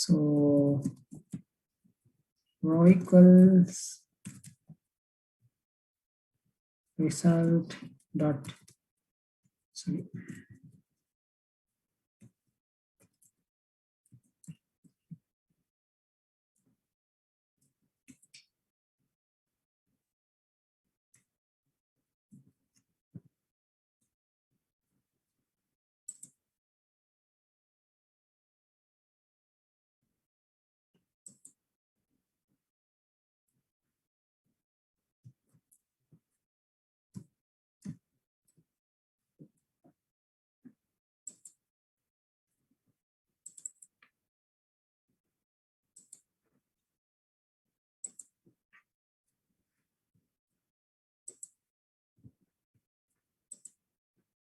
So row equals result dot, sorry,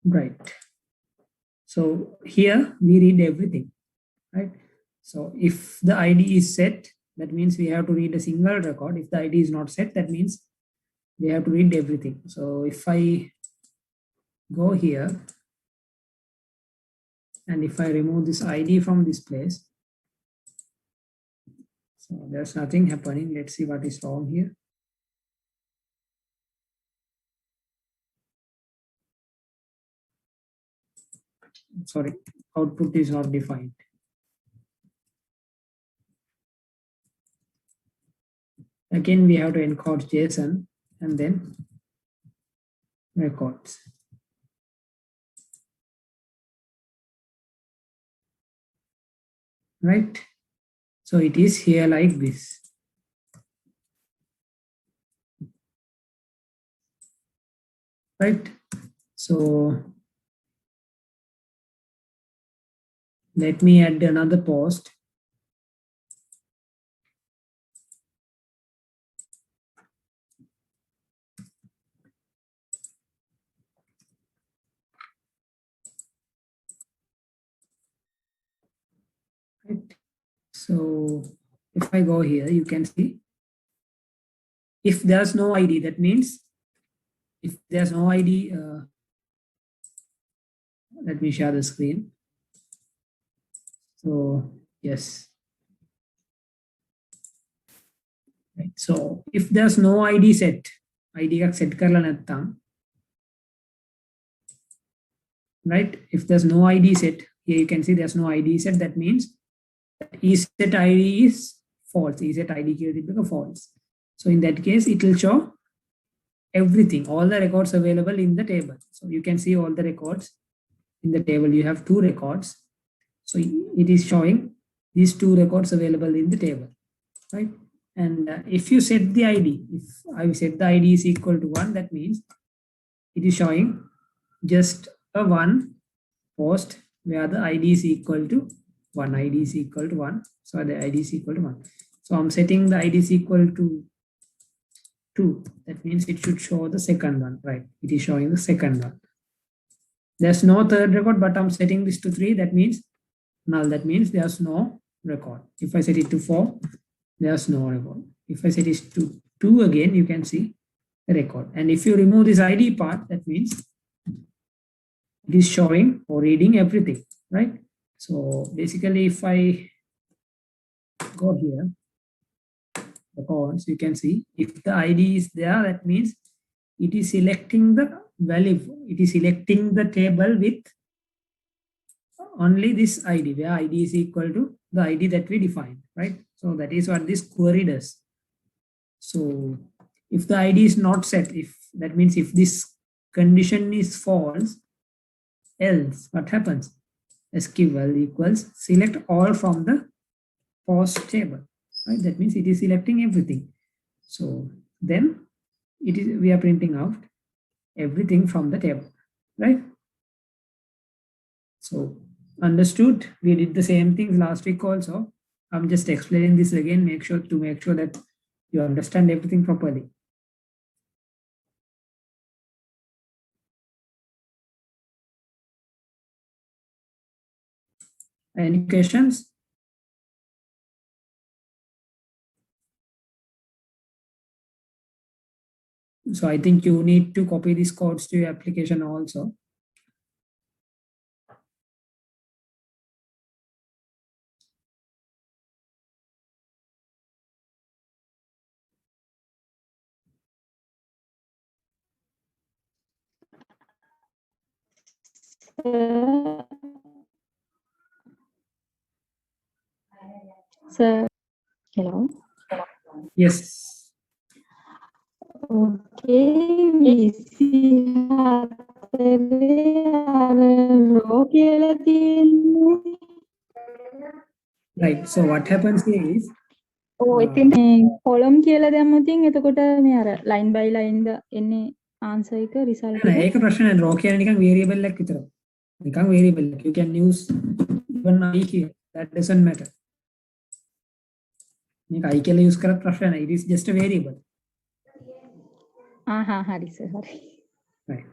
right. So here we read everything, right? So if the ID is set, that means we have to read a single record. If the ID is not set, that means we have to read everything. So if I go here and if I remove this ID from this place, so there's nothing happening. Let's see what is wrong here. Sorry, output is not defined. Again, we have to encode JSON and then records. Right? So it is here like this. Right? So let me add another post. Right? So if I go here, you can see if there's no ID, that means if there's no ID, let me share the screen. So yes. Right. So if there's no ID set, ID का set करला නැත්තම්, right? If there's no ID set, here you can see there's no ID set. That means ESET ID is false. ESET ID is false. So in that case, it will show everything, all the records available in the table. So you can see all the records in the table. You have 2 records. So it is showing these 2 records available in the table, right? And if you set the ID, if I set the ID is equal to 1, that means it is showing just a 1 post where the ID is equal to 1. ID is equal to 1. So the ID is equal to 1. So I'm setting the ID is equal to 2. That means it should show the second one, right? It is showing the second one. There's no third record, but I'm setting this to 3. That means null. That means there's no record. If I set it to 4, there's no record. If I set it to 2 again, you can see the record. And if you remove this ID part, that means it is showing or reading everything, right? So basically, if I go here, records, you can see if the ID is there, that means it is selecting the value. It is selecting the table with only this ID, where ID is equal to the ID that we defined, right? So that is what this query does. So if the ID is not set, if that means if this condition is false, else what happens? SQL equals select all from the post table, right? That means it is selecting everything. So then it is, we are printing out everything from the table, right? So understood. We did the same thing last week also. I'm just explaining this again, make sure that you understand everything properly. Any questions? So I think you need to copy these codes to your application also. Sir, hello. Yes. Okay, we see Right. So what happens here is Oh, ඉතින් column කියලා දැම්මොත් එතකොට මේ අර line by line ද එන්නේ answer එක result එක. ඒක ප්‍රශ්න නෑ. raw කියන නිකන් variable එකක් විතරයි. නිකන් variable එකක්. You can use even I here. That doesn't matter. මේක I කියලා use කරත් ප්‍රශ්න නෑ. It is just a variable. හරි sir හරි. Right.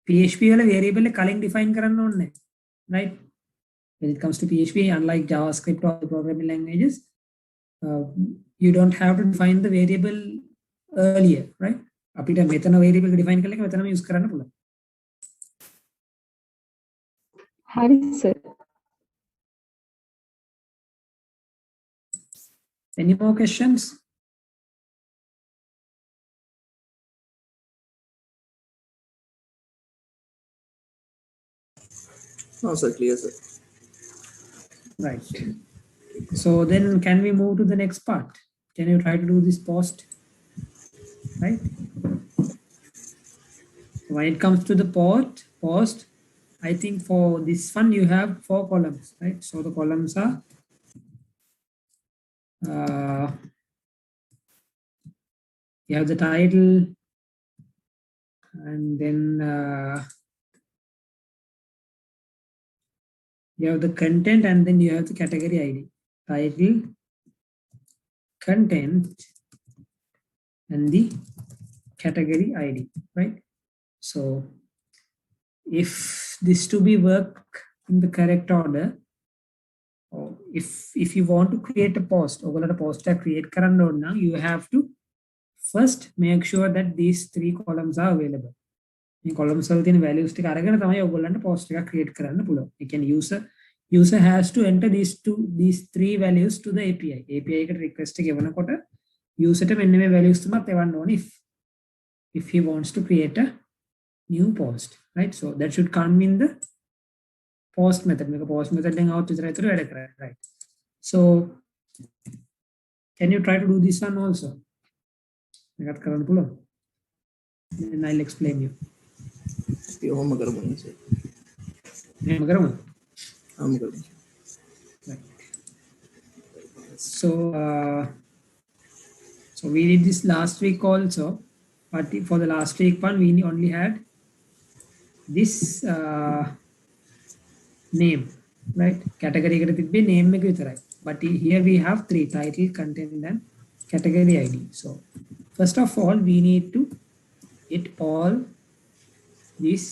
PHP වල variable එක කලින් define කරන්න ඕනේ. Right. When it comes to PHP, unlike JavaScript or programming languages, you don't have to define the variable earlier, right? අපිට මෙතන variable define කරලා එක මෙතනම use කරන්න පුළුවන්. හරි sir. Any more questions? No, sir, clear, sir. Right. So then can we move to the next part? Can you try to do this post? Right. When it comes to the post, I think for this one you have 4 columns, right? So the columns are you have the title, and then you have the content, and then you have the category ID. Title, content, and the category ID, right? So if this to be work in the correct order, or if you want to create a post, or a post create current node now, you have to first make sure that these 3 columns are available. In columns වල තියෙන values ටික අරගෙන තමයි ඔයගොල්ලන්ට post එක create කරන්න පුළුවන්. ඒ කියන්නේ user has to enter these 3 values to the API. API එකට request එක එවනකොට user ට මෙන්න මේ values තුනක් එවන්න ඕනේ if he wants to create a new post, right? So that should come in the post method. Make a post method then out to right? So can you try to do this one also? Then I'll explain you. Right. So we did this last week also, but for the last week one we only had this name, right? Category eකට තිබ්බේ name එක විතරයි. But here we have 3: title, content, and category ID. So first of all, we need to get all these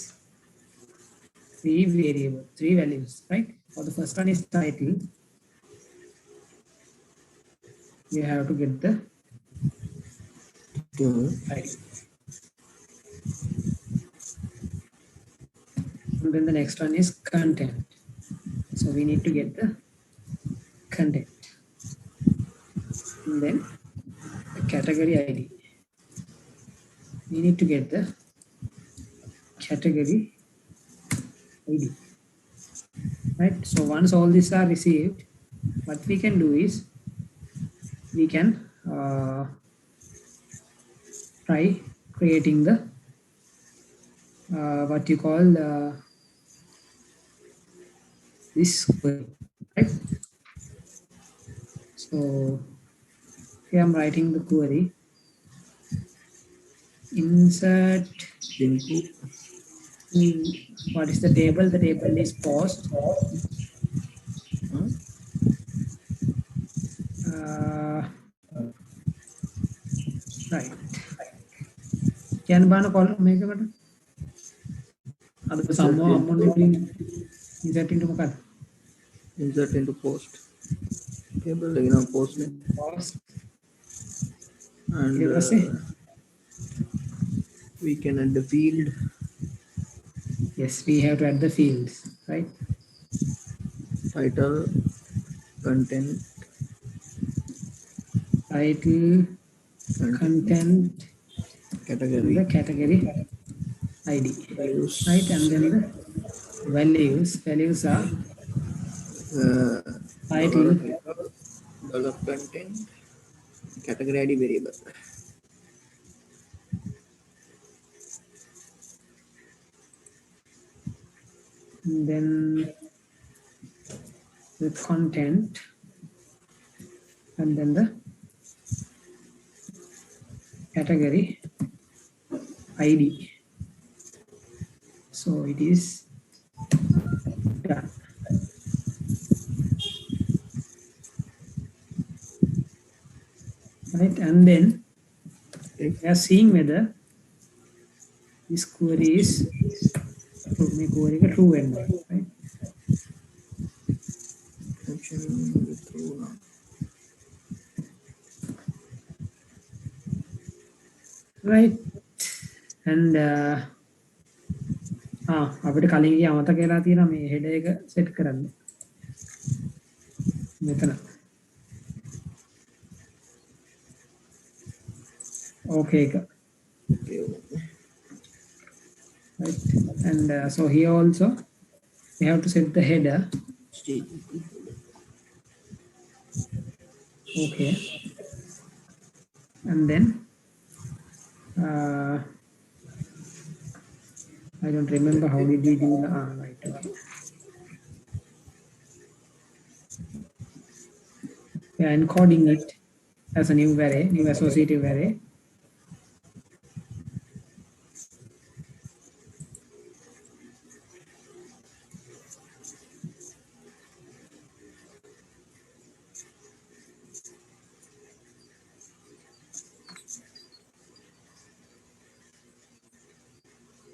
3 values, right? For the first one is title. You have to get the ID. And then the next one is content. So we need to get the content. And then the category ID. We need to get the category ID. Right? So once all these are received, what we can do is we can try creating the what you call this query, right? So here I'm writing the query. Insert into what is the table? The table is post. Right. Can ban a column make a button? Other someone insert into Makan. insert into post table, post name. Post. And we can add the field. Yes, we have to add the fields, right? Title, content, content, category, the category ID, values, right? And then the Values are dollar title, title, dollar content, category ID variable. then the content, and then the category ID. So it is done. Right, and then we are seeing whether this query is true and not, right? Function through now. Right, and අපිට කලින් ගිය අමතක වෙලා තියෙනවා මේ header එක set කරන්න. මෙතන. Okay එක. Okay. Right, and so here also we have to set the header. Okay, and then I don't remember how did we do the right. Okay. We are encoding it as a new array, new associative array.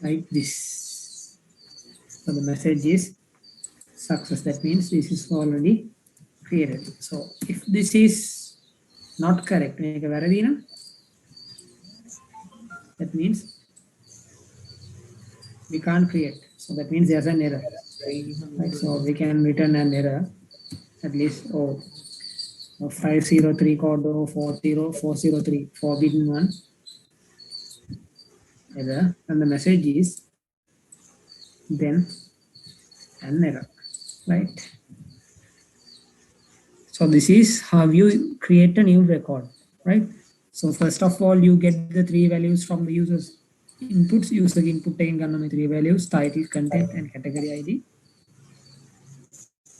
Like this. So the message is success. That means this is already created. So if this is not correct, that means we can't create. So that means there's an error. Right? So we can return an error, at least 503 code 40403 forbidden one error, and the message is then an error, right? So this is how you create a new record, right? So first of all, you get the 3 values from the user's inputs. User input taking 3 values: title, content, and category ID,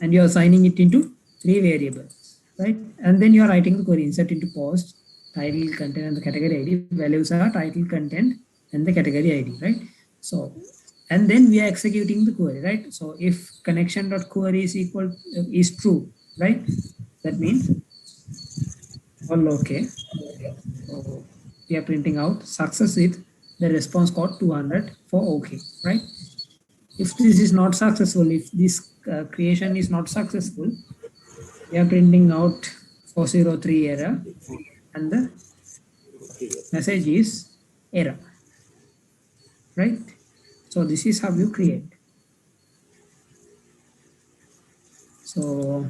and you are assigning it into 3 variables, right? And then you are writing the query: insert into post, title, content, and the category ID. Values are title, content, and the category ID, right? So, and then we are executing the query, right? So if connection.query is true, right? That means all okay. So we are printing out success with the response code 200 for okay, right? If this is not successful, if this creation is not successful, we are printing out 403 error, and the message is error. Right? So this is how you create. So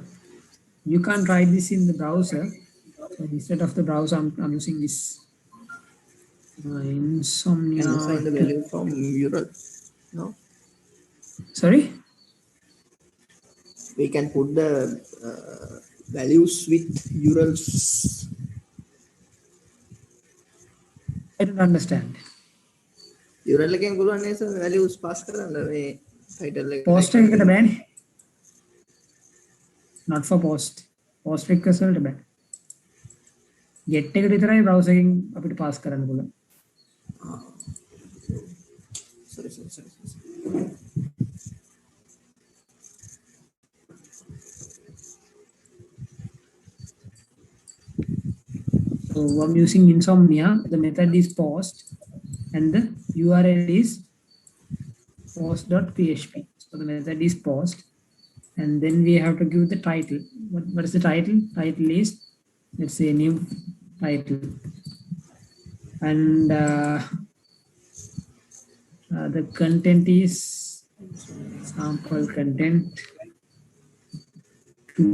you can't write this in the browser. So instead of the browser, I'm using this Insomnia. Can assign the value from URL? No. Sorry? We can put the values with URLs. I don't understand. URL එකෙන් පුළුවන් නේද values pass කරන්න මේ title එක. Post එකකට බෑනේ. Not for post. Post request වලට බෑ. get එකට විතරයි browser එකෙන් අපිට pass කරන්න පුළුවන්. Sorry. So I'm using Insomnia. The method is post, and the URL is post.php. So the method is post, and then we have to give the title. What is the title? Title is, let's say, new title, and the content is sample content. To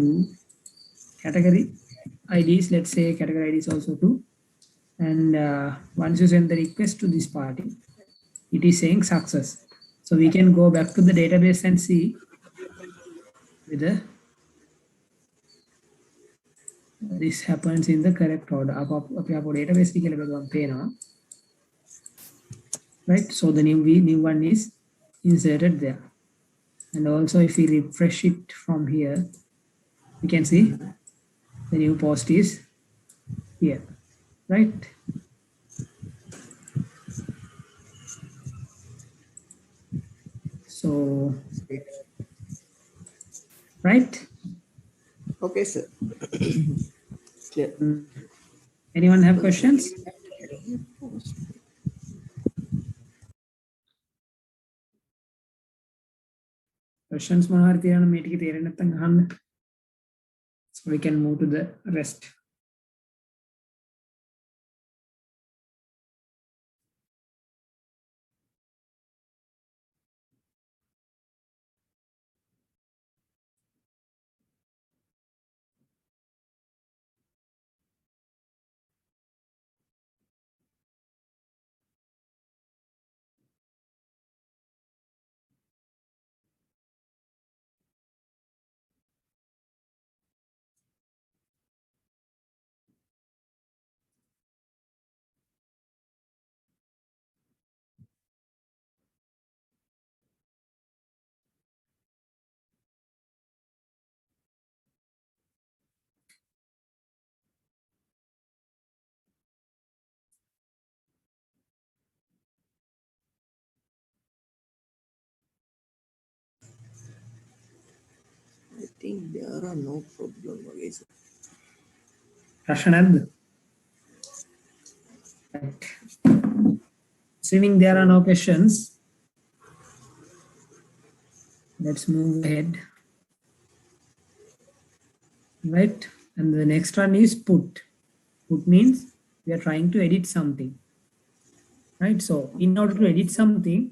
category IDs, let's say category ID is also 2, and once you send the request to this party, it is saying success. So we can go back to the database and see whether this happens in the correct order. Database right? So the new one is inserted there. And also if we refresh it from here, we can see the new post is here, right? So, right? Okay, sir. Clear. Anyone have questions? Questions මොනවාරි තියෙනවනම් මේ ටික තේරෙන්නේ නැත්නම් අහන්න. So we can move to the rest. I think there are no problem. Okay, sir. ප්‍රශ්න නැද්ද? Right. Assuming there are no questions, let's move ahead. Right, and the next one is put. Put means we are trying to edit something. Right, so in order to edit something,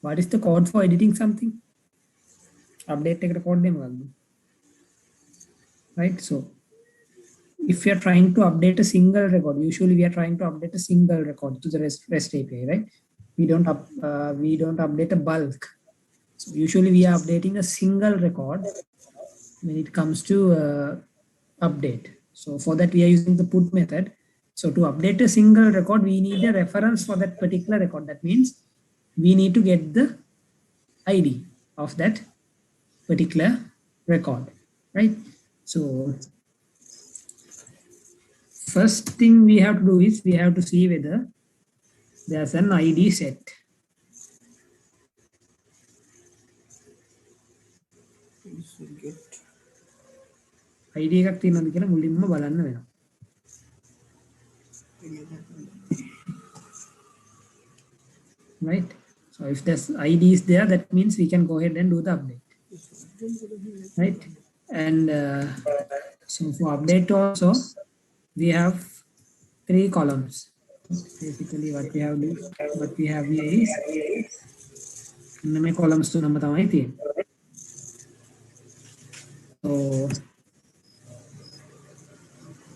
what is the code for editing something? Update eකට code දෙන්න ගන්න. Right, so if we are trying to update a single record, usually we are trying to update a single record to the REST API, right? We don't update a bulk. So usually we are updating a single record when it comes to update. So for that we are using the put method. So to update a single record, we need a reference for that particular record. That means we need to get the ID of that particular record, right? So first thing we have to do is we have to see whether there's an ID set. ID එකක් තියෙනවද කියලා මුලින්ම බලන්න වෙනවා. Right, so if there's ID is there, that means we can go ahead and do the update, right? And so for update also we have 3 columns. Basically what we have here is මේ columns තුනම තමයි තියෙන්නේ. So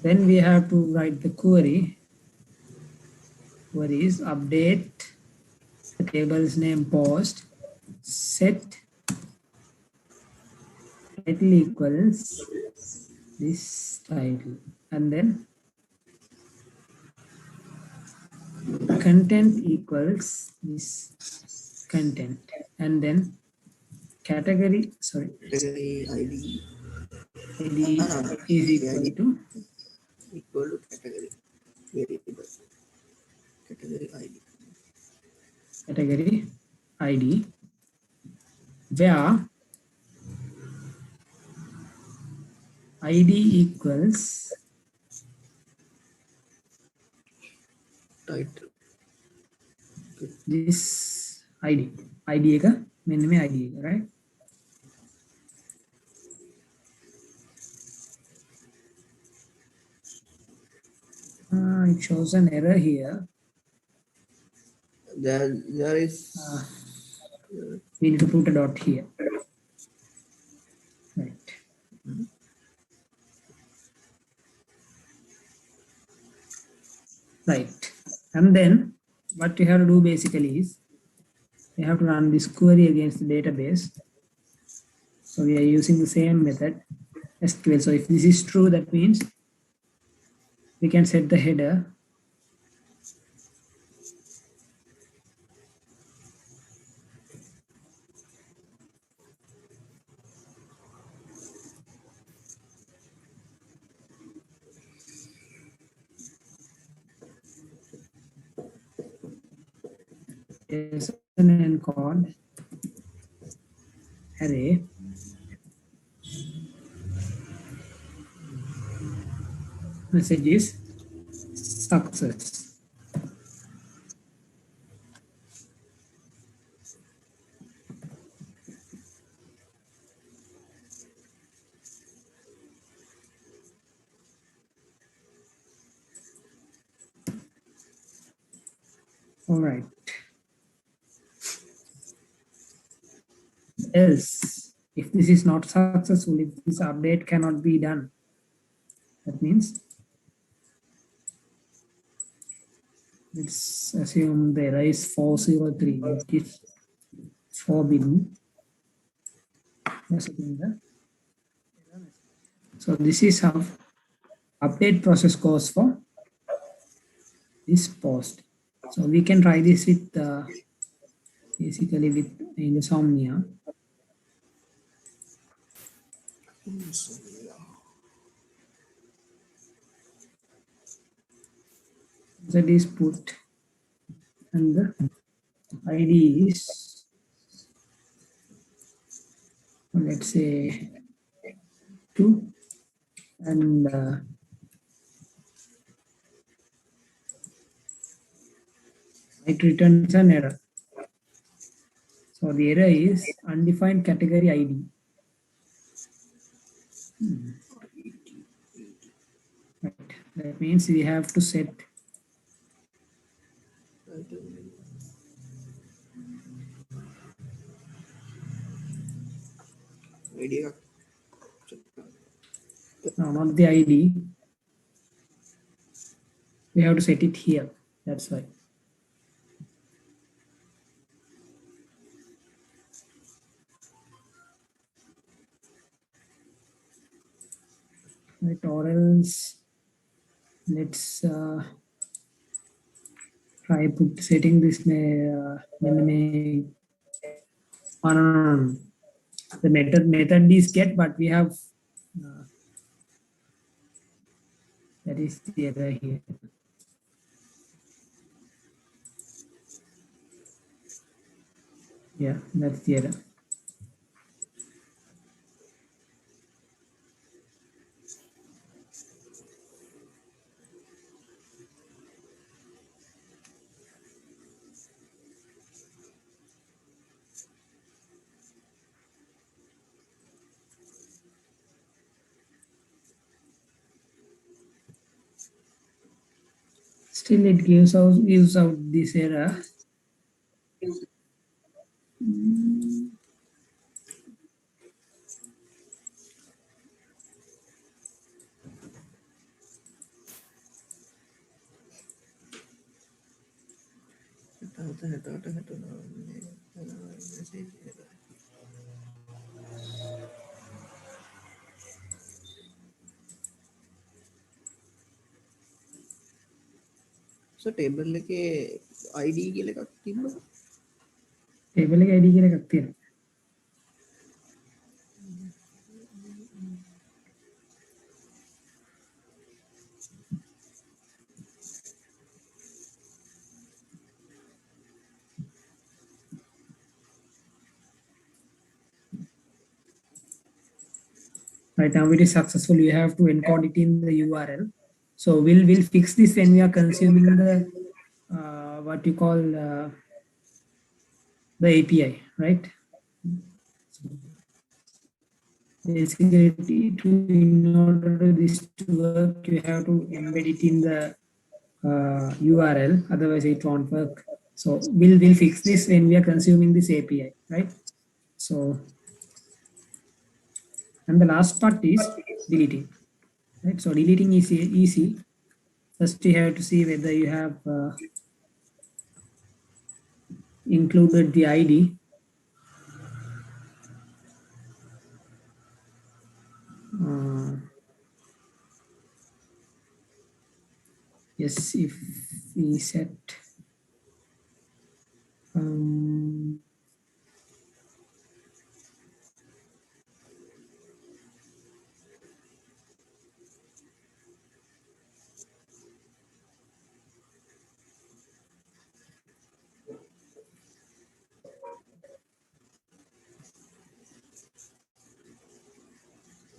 then we have to write the query. Query is update the table's name post set title equals this title, and then content equals this content, and then category ID is equal to category variable category ID, where ID equals title. this ID එක මෙන්න මේ ID එක, right? It shows an error here. There is We need to put a dot here, right? Right, and then what we have to do basically is we have to run this query against the database. So we are using the same method, SQL. So if this is true, that means we can set the header. Is an called array message is success. All right. Else, if this is not successful, if this update cannot be done, that means let's assume the error is 403, it is forbidden. So this is how update process goes for this post. So we can try this with basically with Insomnia. That is put, and the ID is, let's say 2, and it returns an error. So the error is undefined category ID. Right. That means we have to set no, not the ID. We have to set it here. That's why. Right, or else let's try setting this the method is get, but we have that is the error here. Yeah, that's the error. Still it gives out this error. So table එකේ ID කියලා එකක් තිබ්බද? Table එකේ ID කියලා එකක් තියෙනවා. Right now it is successful. You have to encode it in the URL. So we'll fix this when we are consuming the what you call the API, right? Basically, in order for this to work, you have to embed it in the URL. Otherwise, it won't work. So we'll fix this when we are consuming this API, right? So. And the last part is deleting, right? So deleting is easy. First, you have to see whether you have included the ID. Yes, if we set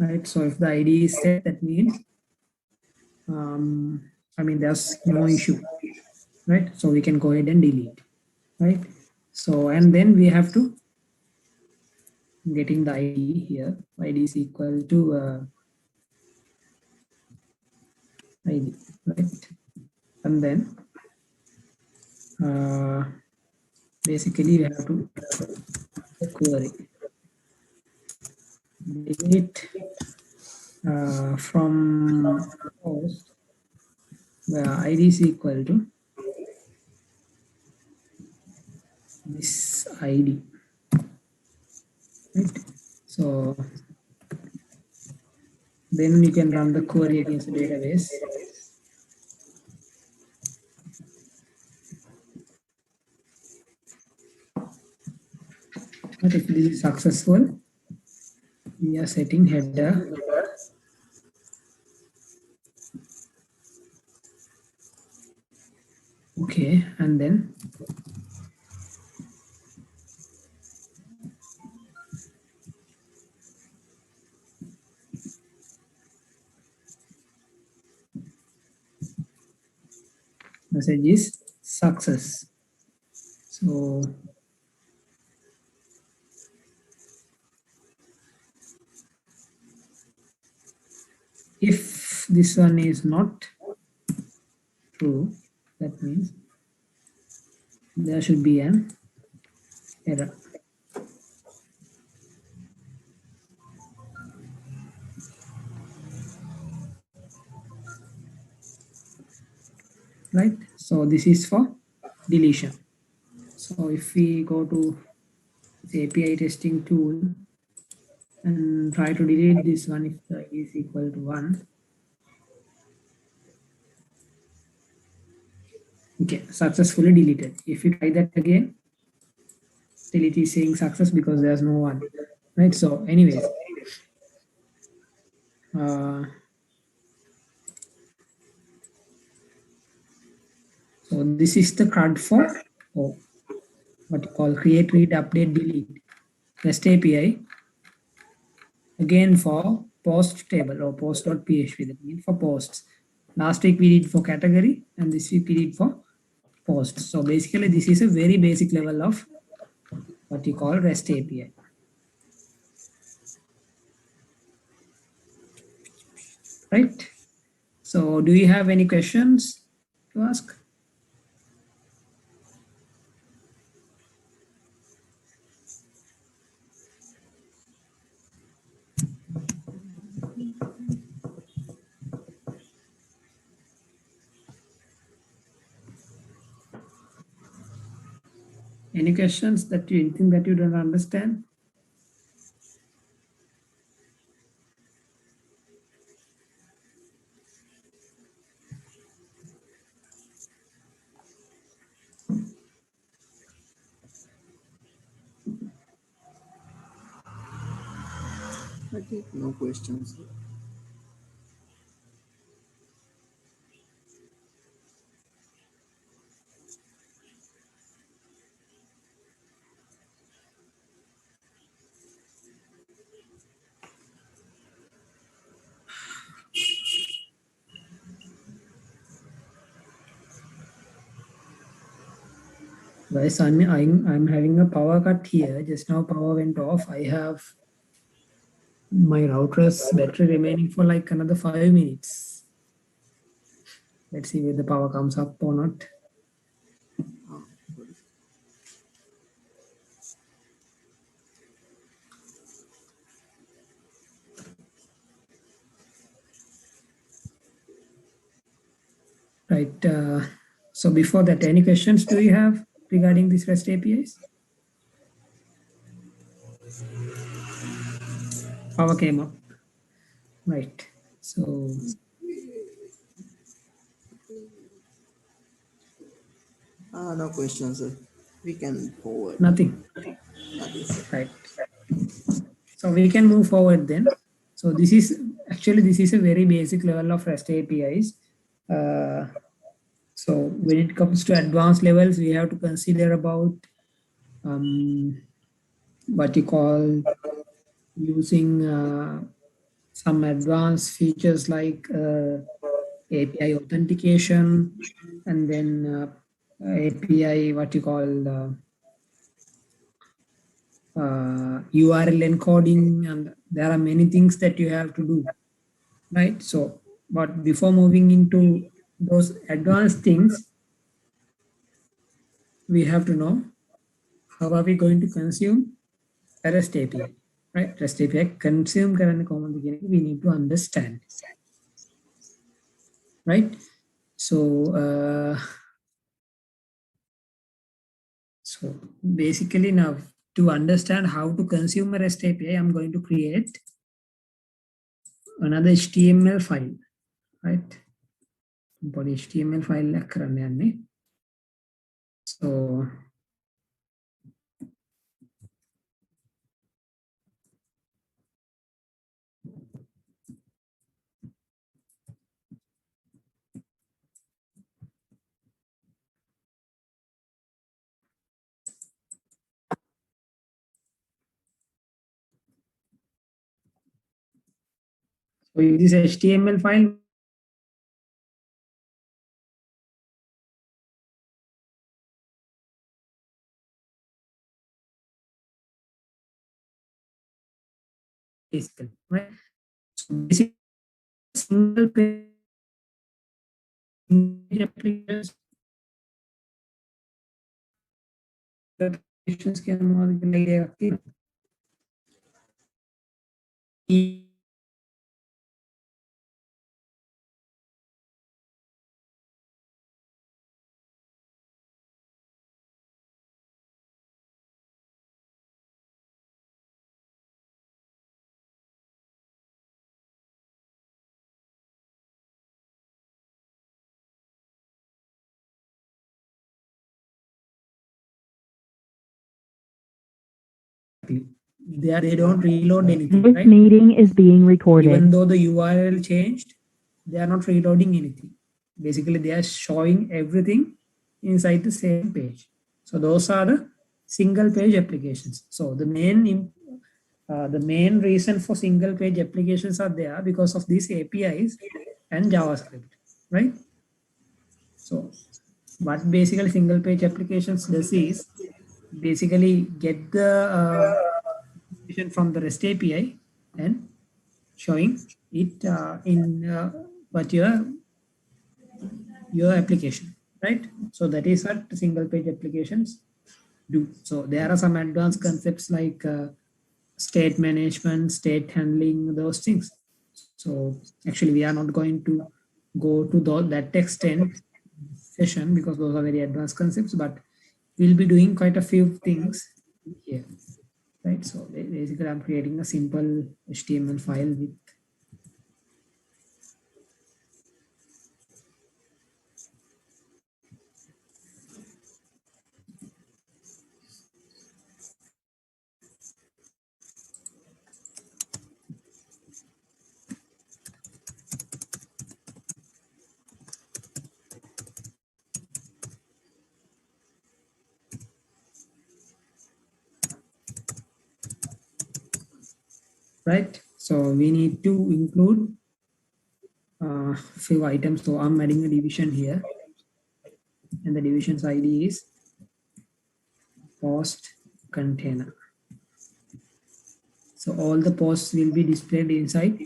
right, so if the ID is set, that means I mean there's no issue, right? So we can go ahead and delete, right? So and then we have to getting the ID here. ID is equal to ID, right? And then basically we have to the query delete from post where ID is equal to this ID, right? So then you can run the query against the database. But if this is successful, we are setting header okay, and then message is success. So if this one is not true, that means there should be an error. Right, so this is for deletion. So if we go to the API testing tool and try to delete this one if the ID is equal to 1. Okay, successfully deleted. If you try that again, still it is saying success because there's no one, right? So anyways, so this is the CRUD for what you call create, read, update, delete REST API. Again for post table or post.php, that means for posts. Last week we did for category and this week we did for post. So basically this is a very basic level of what you call REST API. Right? So do you have any questions to ask? Any questions that you anything that you don't understand? I think no questions. Guys, I'm having a power cut here. Just now power went off. I have my router's battery remaining for like another 5 minutes. Let's see whether the power comes up or not. Right. So before that, any questions do you have regarding these REST APIs? Power came up. Right. So No questions, sir. We can forward. nothing. Nothing, sir. Right. So we can move forward then. So this is a very basic level of REST APIs. So when it comes to advanced levels, we have to consider about what you call using some advanced features like API authentication, and then API what you call URL encoding, and there are many things that you have to do, right? So, but before moving into those advanced things, we have to know how are we going to consume a REST API, right? REST API consume current common beginning, we need to understand, right? So, so basically now to understand how to consume a REST API, I'm going to create another HTML file, right? For HTML file, so in this HTML file, basically, right? So this is single page applications. Applications can they don't reload anything, This right? meeting is being recorded. Even though the URL changed, they are not reloading anything. Basically, they are showing everything inside the same page. So those are the single page applications. So the main reason for single page applications are there because of these APIs and JavaScript, right? So what basically single page applications does is basically get the information from the REST API and showing it in what your application, right? So that is what single page applications do. So there are some advanced concepts like state management, state handling, those things. So actually we are not going to go to that extent session because those are very advanced concepts, but we'll be doing quite a few things here, right? So basically I'm creating a simple HTML file with right? So we need to include few items. So I'm adding a division here, and the division's ID is post container. So all the posts will be displayed inside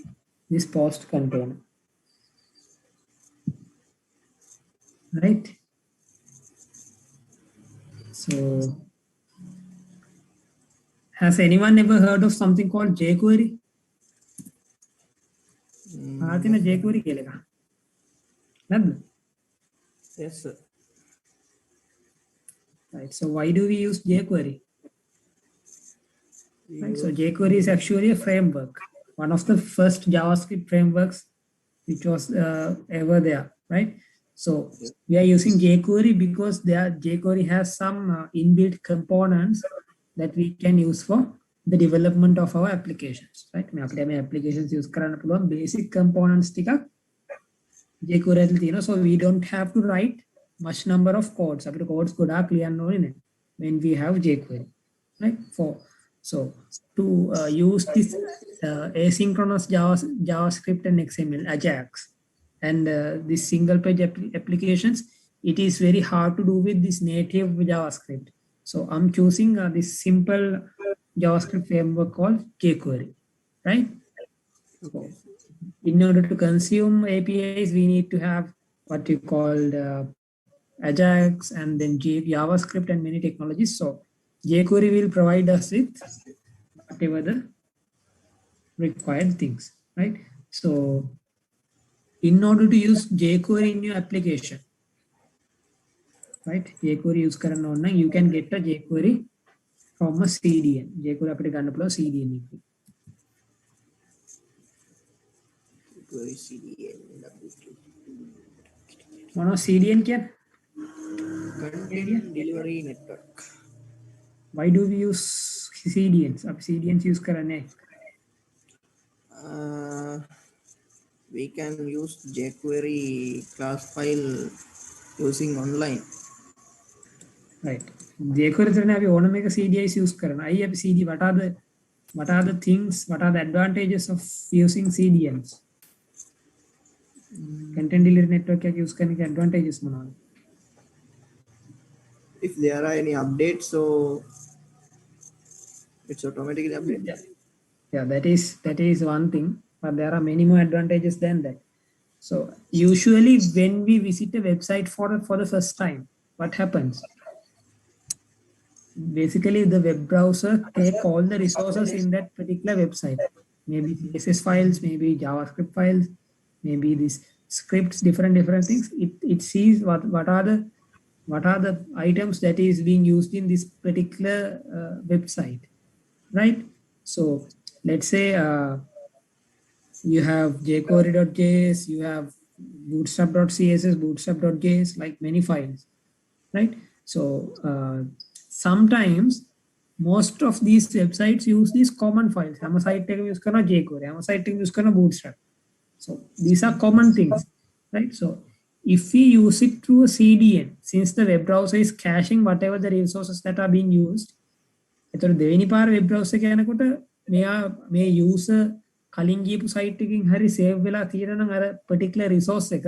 this post container, right? So has anyone ever heard of something called jQuery? jQuery kelega. Yes, sir. right? So why do we use jQuery? We Right? So use- jQuery is actually a framework, one of the first JavaScript frameworks which was ever there, right? So we are using jQuery because jQuery has some inbuilt components that we can use for the development of our applications, right? මේ අපිට මේ applications use කරන්න පුළුවන් basic components ටිකක් jQuery එකේ තියෙනවා. So we don't have to write much number of codes. අපිට codes ගොඩාක් ලියන්න ඕනේ නැහැ when we have jQuery, right? So to use this asynchronous JavaScript and XML, AJAX, and this single page applications, it is very hard to do with this native JavaScript. So I'm choosing this simple JavaScript framework called jQuery, right? Okay. In order to consume APIs, we need to have what you call AJAX and then JavaScript and many technologies. So jQuery will provide us with whatever the required things, right? So in order to use jQuery in your application, right? jQuery use කරන්න ඕන නම් you can get a jQuery from a CDN. jQuery අපිට ගන්න පුළුවන් CDN එකකින්. jQuery CDN W2. මොනවා CDN කියන්නේ? Content Delivery Network. Why do we use CDNs? අපි CDNs use කරන්නේ. We can use jQuery class file using online. Right. jQuery විතරනේ අපි ඕනම එක CDIs use කරන. අයි අපි CD what are the things, what are the advantages of using CDNs? Content delivery network එක use කරන එක advantages මොනවද? If there are any updates, so it's automatically updated. Yeah, that is one thing, but there are many more advantages than that. So usually when we visit a website for the first time, what happens? Basically the web browser take all the resources in that particular website, maybe CSS files, maybe JavaScript files, maybe these scripts, different things. It sees what are the items that is being used in this particular website, right? So let's say you have jQuery.js, you have bootstrap.css, bootstrap.js, like many files, right? So sometimes most of these websites use these common files. हम site एक use करना jQuery, हम site एक use करना bootstrap. So these are common things, right? So if we use it through a CDN, since the web browser is caching whatever the resources that are being used, එතකොට දෙවෙනි පාර web browser එක යනකොට මේ user කලින් ගියපු site එකකින් හරි save වෙලා තියෙන නම් අර particular resource එක,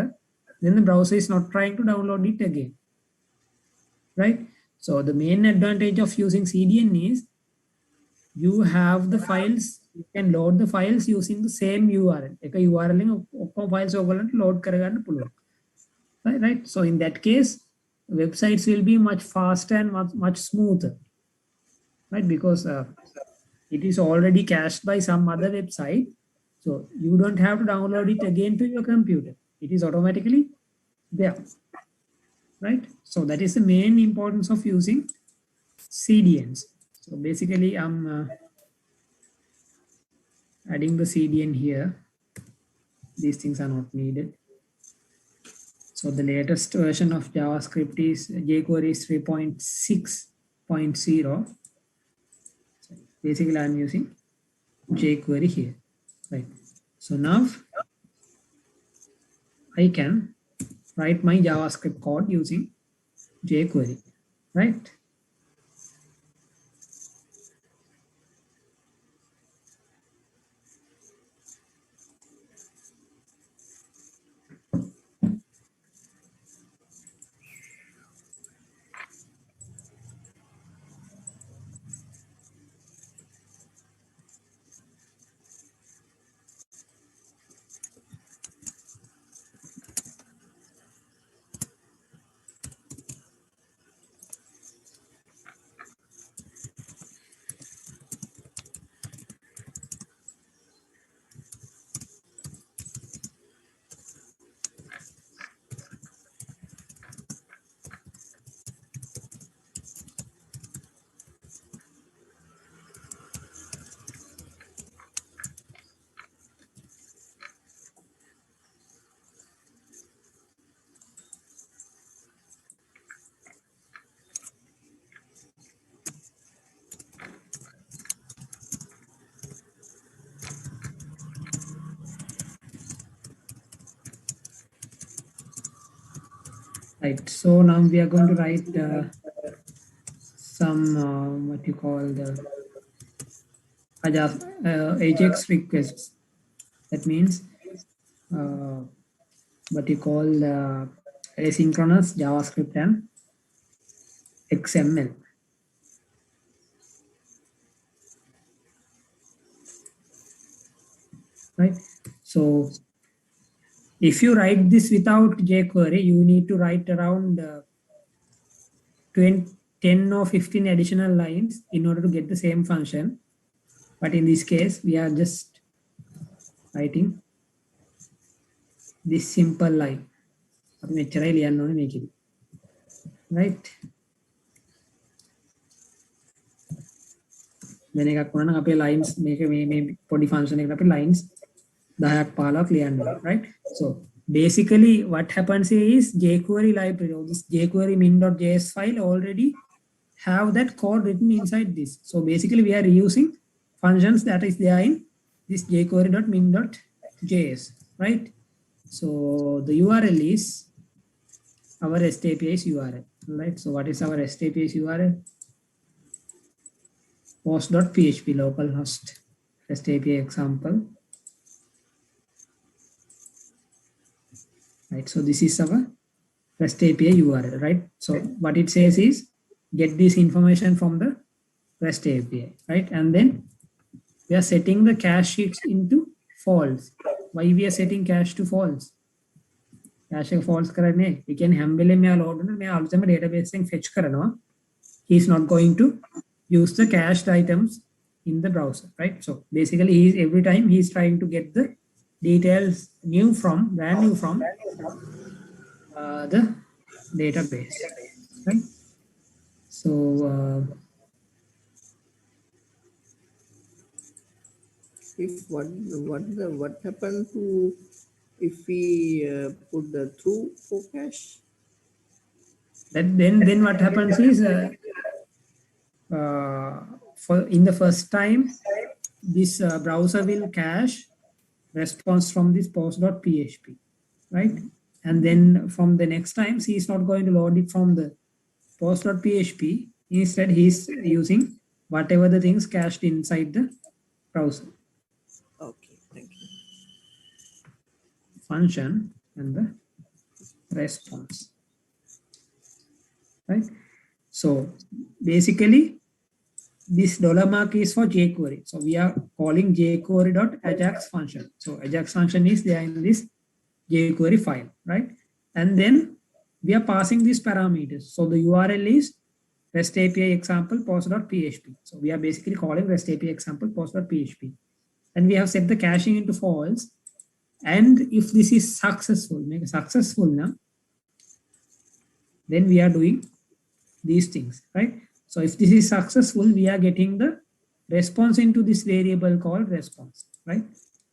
then the browser is not trying to download it again, right? So the main advantage of using CDN is you have the files, you can load the files using the same URL. එක URL එකෙන් ඔක්කොම files ඔයගොල්ලන්ට load කරගන්න පුළුවන්. Right? So in that case, websites will be much faster and much smoother, right? Because it is already cached by some other website, so you don't have to download it again to your computer. It is automatically there, right? So that is the main importance of using CDNs. So basically I'm adding the CDN here. These things are not needed. So the latest version of JavaScript is jQuery 3.6.0. So basically I'm using jQuery here, right? So now I can write my JavaScript code using jQuery, right? Right. So now we are going to write some what you call the Ajax requests. That means what you call asynchronous JavaScript and XML. Right. So if you write this without jQuery, you need to write around 10 or 15 additional lines in order to get the same function. But in this case, we are just writing this simple line. Right. වෙන එකක් වුණා නම් අපේ lines මේ පොඩි function එකකට අපේ lines 10ක් 15ක් ලියන්න ඕනේ, right? So basically what happens is jQuery library or this jQuery min.js file already have that code written inside this. So basically we are reusing functions that is there in this jQuery.min.js, right? So the URL is our REST API's URL, right? So what is our REST API's URL? Post.php localhost REST API example. Right, so this is our REST API URL, right? So what it says is get this information from the REST API, right? And then we are setting the cache sheets into false. Why we are setting cache to false? Cache false karane we can handle me load me also database thing fetch karana. He is not going to use the cached items in the browser, right? So basically he is every time he is trying to get the details brand new from the database, right? So if what happened to if we put the through for cache? Then what happens is for in the first time this browser will cache response from this post.php, right? And then from the next times he is not going to load it from the post.php. Instead he is using whatever the things cached inside the browser. Okay, thank you. Function and the response, right? So basically this $mark is for jQuery. So we are calling jQuery.ajax function. So ajax function is there in this jQuery file, right? And then we are passing these parameters. So the URL is REST API example post.php. So we are basically calling REST API example post.php. And we have set the caching into false. And if this is successful, make it successful now, then we are doing these things, right? So if this is successful, we are getting the response into this variable called response, right?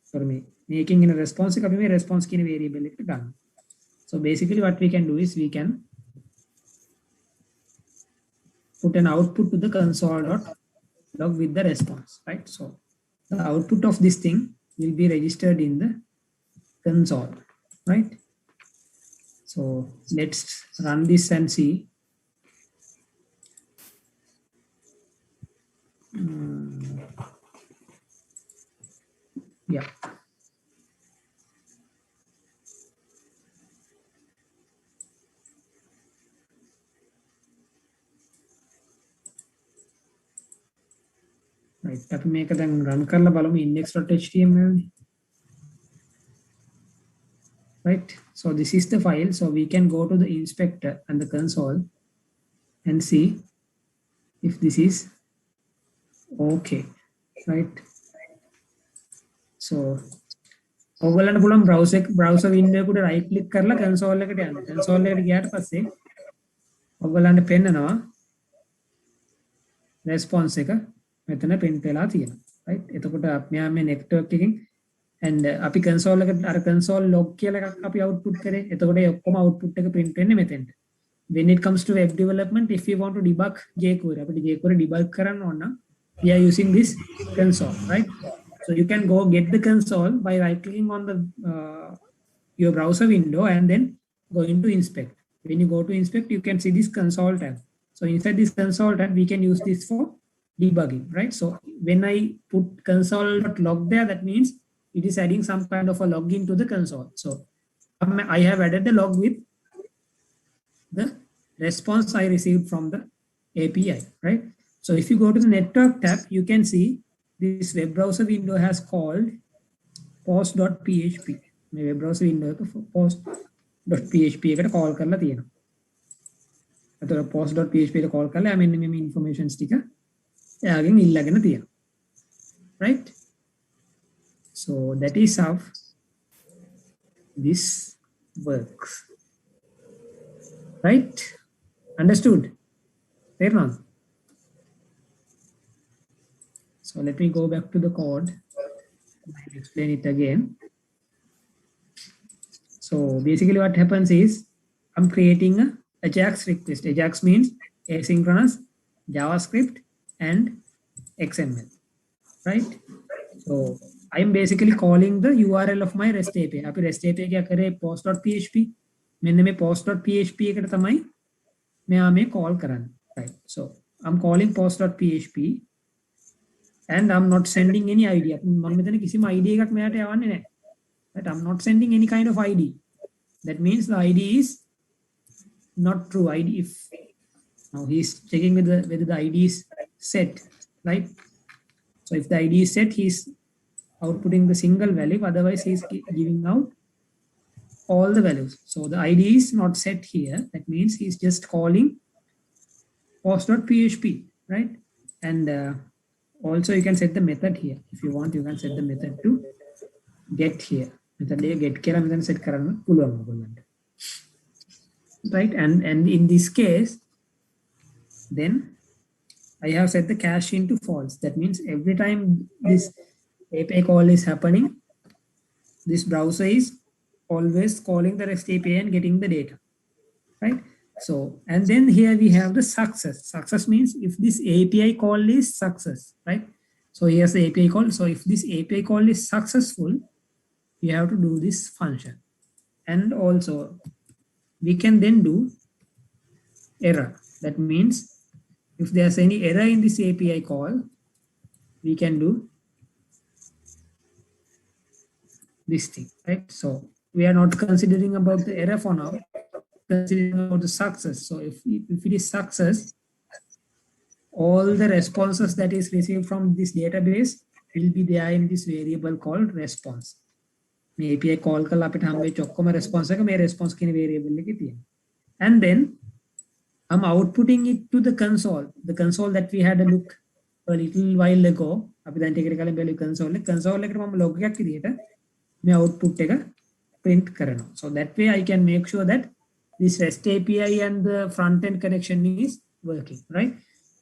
For me, making in a response, response in a variable. So basically what we can do is we can put an output to the console.log with the response, right? So the output of this thing will be registered in the console, right? So let's run this and see. Yeah. Right. අපි මේක දැන් run කරලා බලමු index.html. Right. So this is the file. So we can go to the inspector and the console and see if this is okay, right? So ඔයගොල්ලන්ට පුළුවන් browser window එකට right click කරලා console එකට යන්න. console එකට ගියාට පස්සේ ඔයගොල්ලන්ට පෙන්නනවා response එක මෙතන print වෙලා තියෙනවා, right? එතකොට මෙයා මේ network එකකින් and අපි console එකට අර console log කියලා එකක් අපි output කරේ. එතකොට ඒ ඔක්කොම output එක print වෙන්නේ මෙතෙන්ට. When it comes to web development, if we want to debug jQuery, අපිට jQuery debug කරන්න ඕන නම් we are using this console, right? So you can go get the console by right clicking on the your browser window and then going to inspect. When you go to inspect, you can see this console tab. So inside this console tab, we can use this for debugging, right? So when I put console.log there, that means it is adding some kind of a login to the console. So I have added the log with the response I received from the API, right? So if you go to the network tab, you can see this web browser window has called post.php. My web browser window post.php එකට call කරලා තියෙනවා. එතකොට post.php එකට call කරලා මෙන්න මේ information ටික එයාගෙන් ඉල්ලගෙන තියෙනවා. Right? So that is how this works. Right? Understood? Fair. So let me go back to the code. I'll explain it again. So basically what happens is I'm creating a AJAX request. AJAX means asynchronous JavaScript and XML, right? So I'm basically calling the URL of my REST API. අපි REST API එක කරේ post.php. මෙන්න මේ post.php එකට තමයි මෙයා මේ call කරන්නේ. Right. So I'm calling post.php and I'm not sending any ID. මම මෙතන කිසිම ID එකක් මෙයාට යවන්නේ නැහැ. Right? I'm not sending any kind of ID. That means the ID is not true ID. If now he's checking whether the ID is set, right? So if the ID is set, he's outputting the single value. Otherwise, he's giving out all the values. So the ID is not set here. That means he's just calling post.php, right? And also you can set the method here. If you want, you can set the method to get here. Method get කියලා මෙතන set කරන්න පුළුවන් ඔයගොල්ලන්ට. Right? And in this case, then I have set the cache into false. That means every time this API call is happening, this browser is always calling the REST API and getting the data, right? So, and then here we have the success. Success means if this API call is success, right? So here's the API call. So if this API call is successful, we have to do this function. And also we can then do error. That means if there's any error in this API call, we can do this thing, right? So we are not considering about the error for now, considering about the success. So if it is success, all the responses that is received from this database will be there in this variable called response. මේ API call කරලා අපිට හම්බෙච්ච ඔක්කොම response එක මේ response කියන variable එකේ තියෙනවා. And then I'm outputting it to the console. The console that we had a look a little while ago. අපි දැන් ටික කලින් බැලුවේ console එක. console එකට මම log එකක් විදිහට මේ output එක print කරනවා. So that way I can make sure that this REST API and the front end connection is working, right?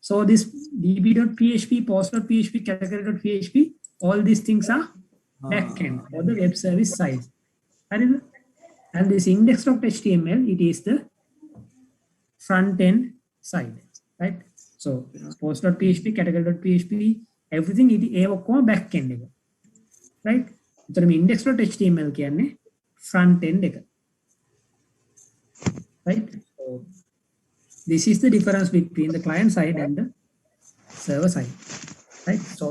So this db.php, post.php, category.php, all these things are backend or the web service side. And this index.html, it is the front end side, right? So post.php, category.php, everything it is backend, right? So index.html කියන්නේ front end එක. Right? So this is the difference between the client side and the server side, right? So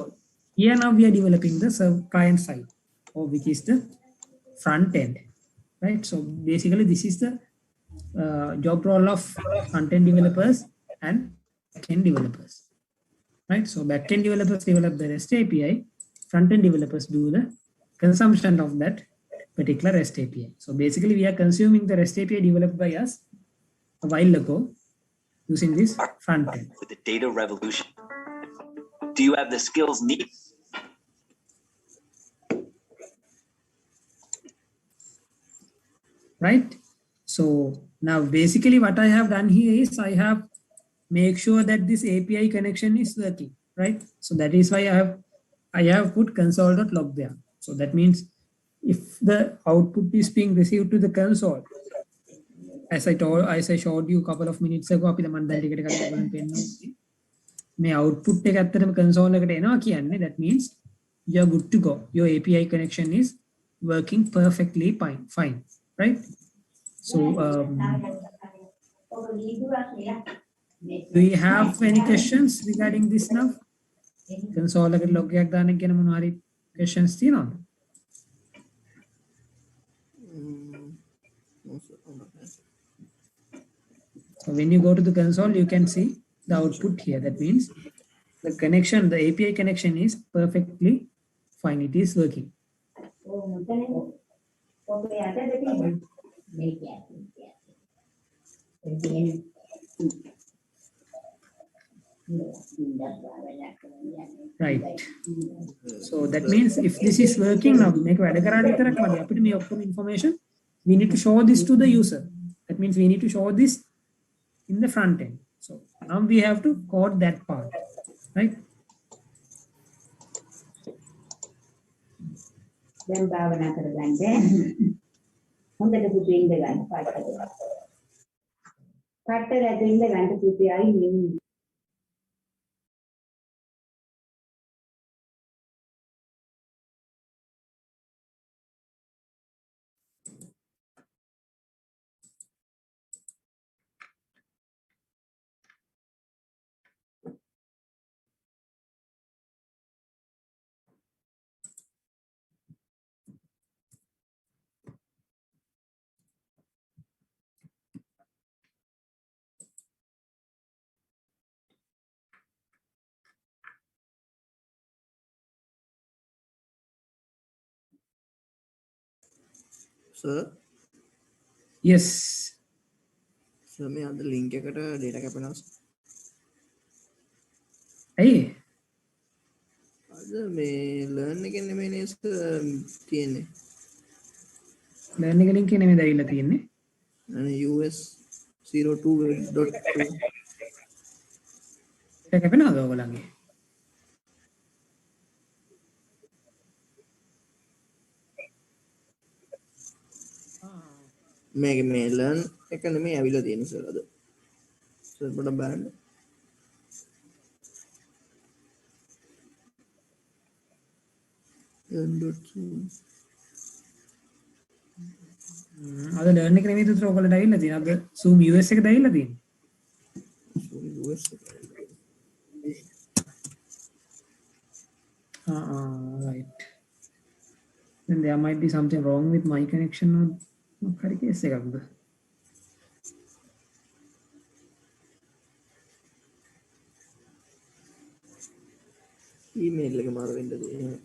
here now we are developing the client side, or which is the front end, right? So basically this is the job role of front end developers and backend developers, right? So backend developers develop the REST API, front end developers do the consumption of that particular REST API. So basically we are consuming the REST API developed by us a while ago using this front end. With the data revolution, do you have the skills needed? Right? So now basically what I have done here is I have make sure that this API connection is working, right? So that is why I have put console.log there. So that means if the output is being received to the console, as I showed you a couple of minutes ago, may output එක ඇත්තටම console එකට එනවා කියන්නේ, that means you're good to go. Your API connection is working perfectly fine, right? So Do you have any questions regarding this now? Console එක log එකක් දාන්න කියන මොනවා හරි questions තියෙනවද? No, sir, I'm not there. So when you go to the console, you can see the output here. That means the connection, the API connection is perfectly fine. It is working. Right. So that means if this is working now, make information, we need to show this to the user. That means we need to show this in the front end. So now we have to code that part, right? දැන් භාවනා කරගන්න. හොඳට පුතේ ඉඳ ගන්න පාටට. පාටට ඇද ඉඳ ගන්න පුතේ ආයි නෙමෙයි. Sir, Yes. sir, මේ අද link එකට data කැපෙනවා. Hey, අද මේ learn එකෙන් නෙමෙයි නේ sir තියෙන්නේ. learning link එක නෙමෙයි දැවිලා තියෙන්නේ. අනේ US 02.2 ඒක කැපෙනවද ඔයගොල්ලන්ගේ? මේක මේ learn එක නෙමෙයි ඇවිල්ලා තියෙන්නේ sir අද. sir පොඩ බලන්න. අද learn එක නෙමෙයි උතර ඔයගොල්ලන්ට ඇවිල්ලා තියෙන්නේ. අද Zoom US එක දැවිලා තියෙන්නේ. US Right. Then there might be something wrong with my connection or මොකක් case එකක්ද? email එක මාරු වෙන්න තියෙනවා.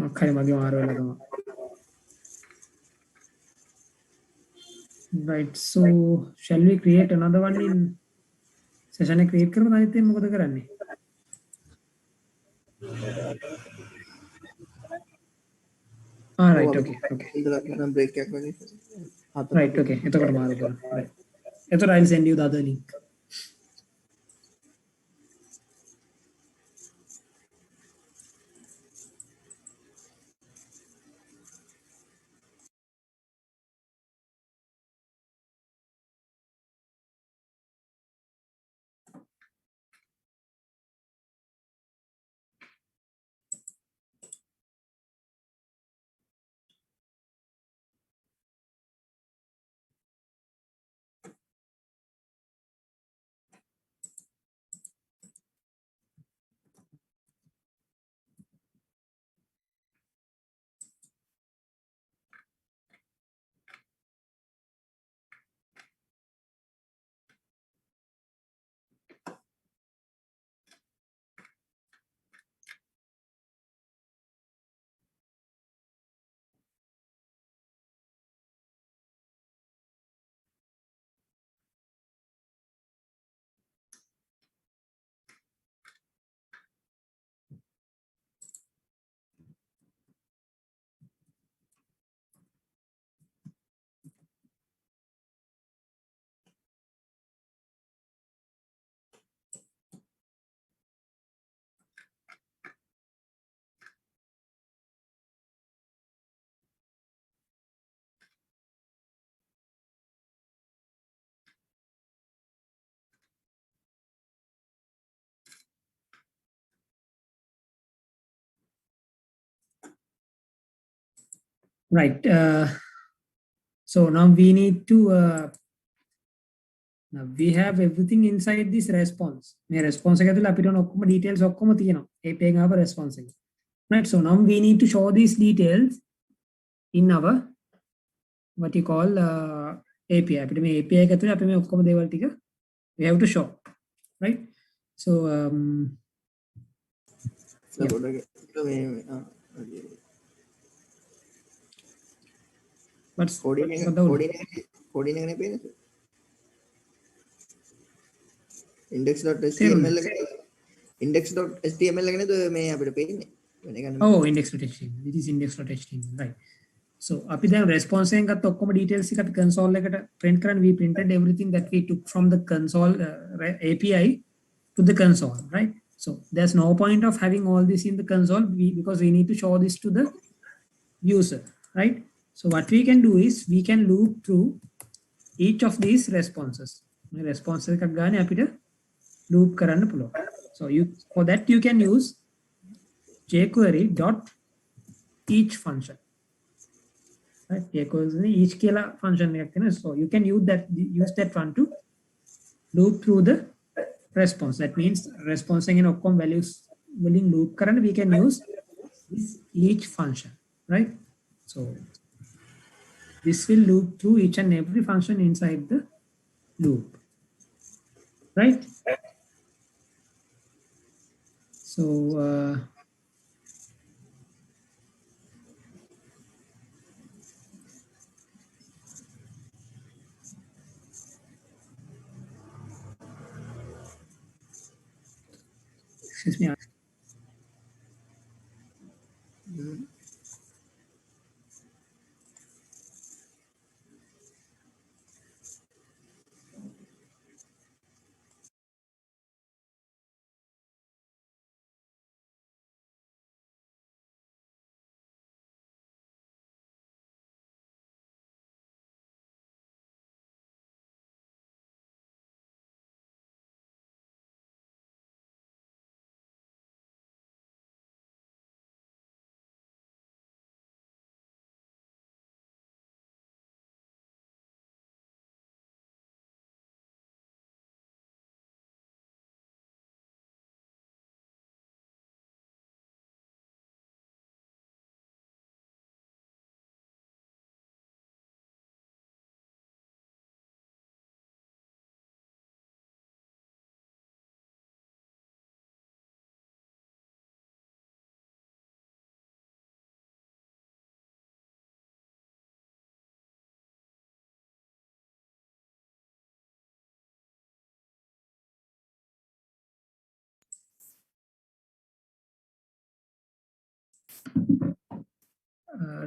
මොකක් හරි මගේ මාරු වෙලා තමයි. Right. So shall we create another one in session එක create කරමු අනිත් එක මොකද කරන්නේ? Right. Okay. ඉඳලා කරන break එකක් වගේ. Right. Okay. එතකොට මාරු කරමු. Right. එතකොට I'll send you the other link. Right. So now we need to Now we have everything inside this response. මේ response එක ඇතුළේ අපිට ඔක්කොම details ඔක්කොම තියෙනවා. API එක අපේ response එක. Right, so now we need to show these details in our what you call API. අපිට මේ API එක ඇතුළේ අපි මේ ඔක්කොම දේවල් ටික we have to show, right? So what's coding එකනේ පේන්නේ index.html index.html එක නේද මේ අපිට පේන්නේ. Oh, index.html. It is index.html, right? So අපි දැන් response එකෙන් ගත්ත ඔක්කොම details එක අපි console එකට print කරන්න, we printed everything that we took from the console API to the console, right? So there's no point of having all this in the console because we need to show this to the user, right? So what we can do is we can loop through each of these responses. Response එකක් ගන්න අපිට loop කරන්න පුළුවන්. So for that you can use jQuery dot each function, right? jQuery each කියලා function එකක් තියෙනවා. So you can use that one to loop through the response. That means response එකෙන් ඔක්කොම values වලින් loop කරන්න we can use this each function, right? So this will loop through each and every function inside the loop, right? So excuse me.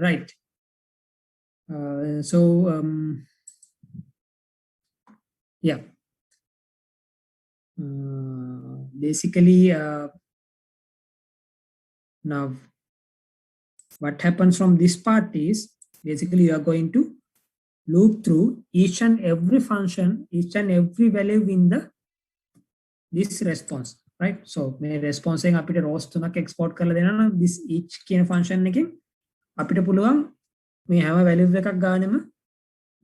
Right. Yeah. Basically, now what happens from this part is basically you are going to loop through each and every function, each and every value in this response, right? So මේ response එකෙන් අපිට rows තුනක් export කරලා දෙනවා නම් this each කියන function එකෙන් අපිට පුළුවන් මේ හැම value එකක් ගානෙම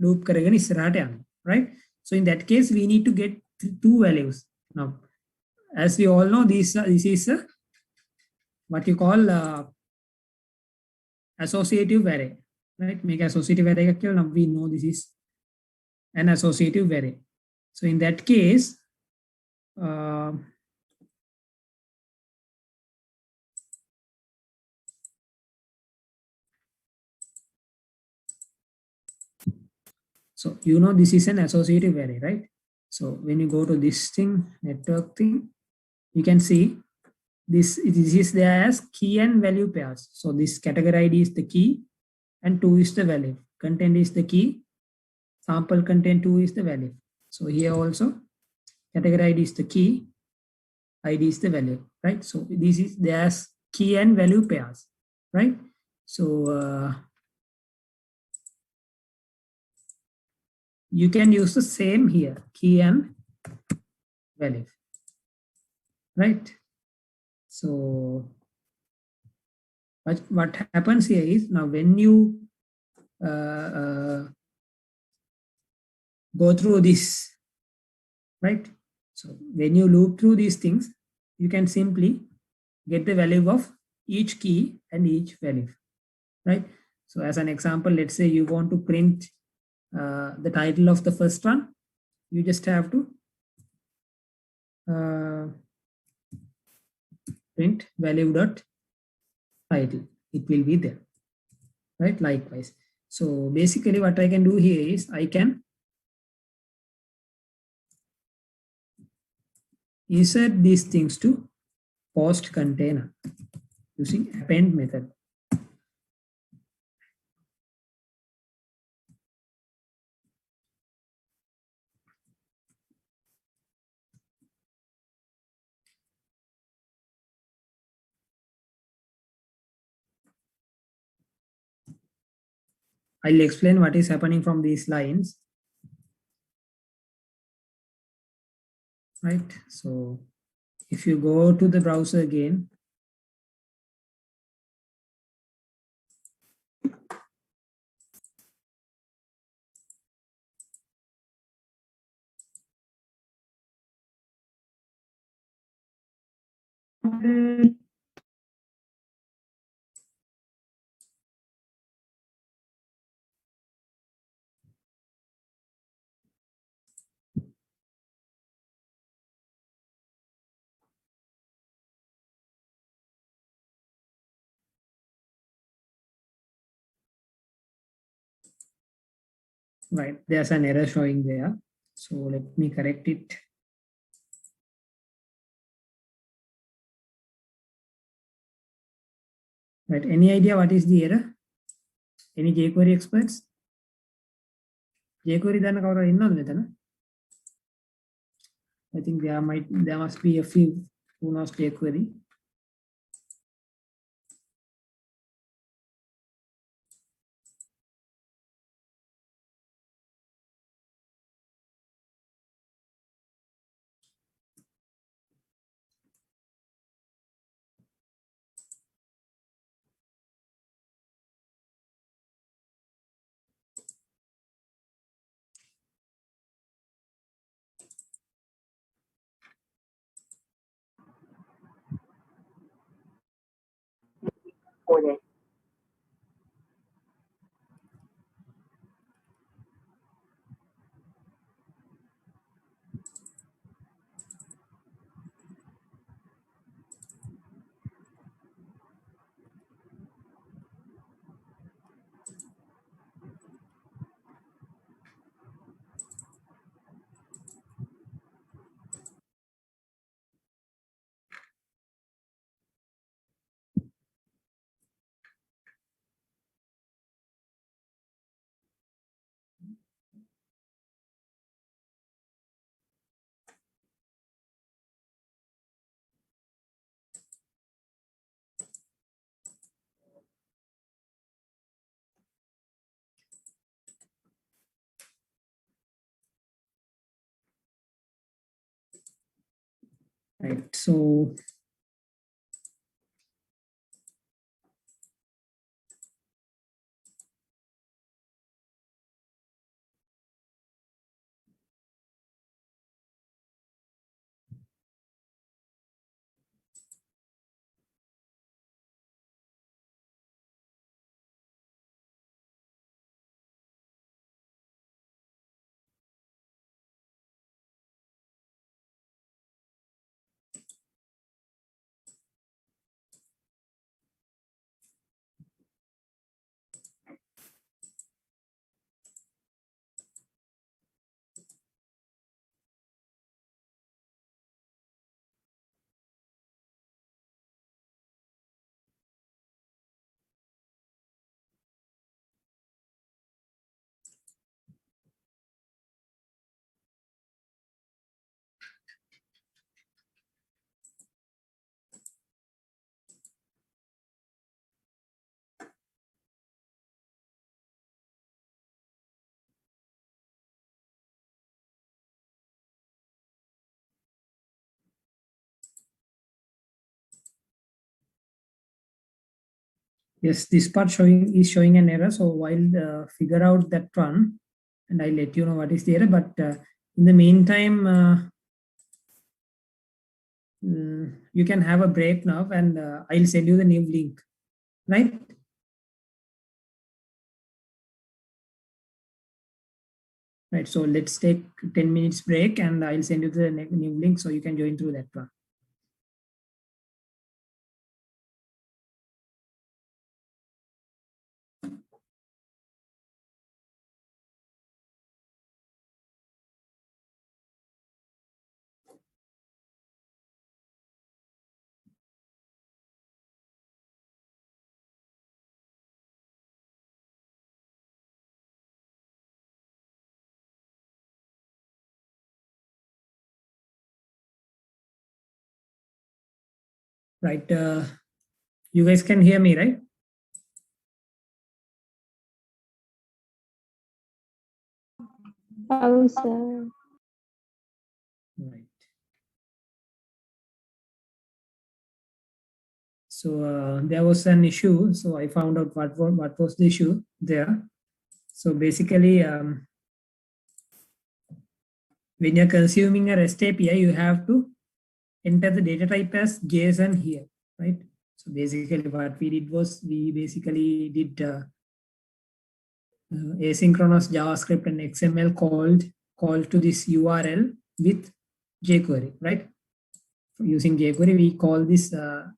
loop කරගෙන ඉස්සරහට යන්න, right? So in that case we need to get two values. Now as we all know this is what you call associative array, right? Make associative array එකක් කියලා. Now we know this is an associative array. So in that case so you know this is an associative array, right? So when you go to this thing, network thing, you can see this is there as key and value pairs. So this category ID is the key and 2 is the value. Content is the key, sample content 2 is the value. So here also category ID is the key, ID is the value, right? So this is there's key and value pairs, right? So you can use the same here, key and value, right? So what happens here is now when you go through this right? So when you loop through these things, you can simply get the value of each key and each value, right? So as an example, let's say you want to print the title of the first one. You just have to print value dot title. It will be there, right? Likewise. So basically what I can do here is I can insert these things to post container using append method. I'll explain what is happening from these lines. Right. So if you go to the browser again, right, there's an error showing there. So let me correct it. Right, any idea what is the error? Any jQuery experts? jQuery dana kawara innada metana? I think there must be a few who knows jQuery. Right, so yes, this part is showing an error. So while figure out that one, and I'll let you know what is the error. But in the meantime, you can have a break now, and I'll send you the new link, right? Right, so let's take 10 minutes break, and I'll send you the new link so you can join through that one. Right, you guys can hear me, right? Oh, sir. Right. So there was an issue. So I found out what was the issue there. So basically, when you're consuming a REST API, you have to enter the data type as JSON here, right? So basically what we did was we basically did asynchronous JavaScript and XML called to this URL with jQuery, right? Using jQuery, we call this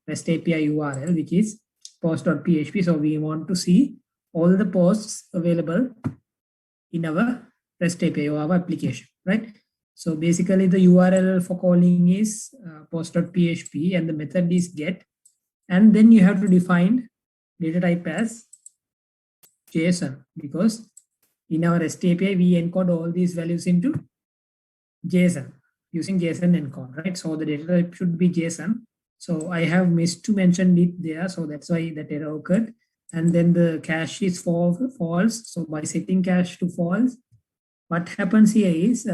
REST API URL, which is post.php. So we want to see all the posts available in our REST API or our application, right? So basically the URL for calling is post.php, and the method is get, and then you have to define data type as JSON, because in our REST API we encode all these values into JSON using JSON encode, right? So the data type should be JSON. So I have missed to mention it there, so that's why that error occurred. And then the cache is false. So by setting cache to false, what happens here is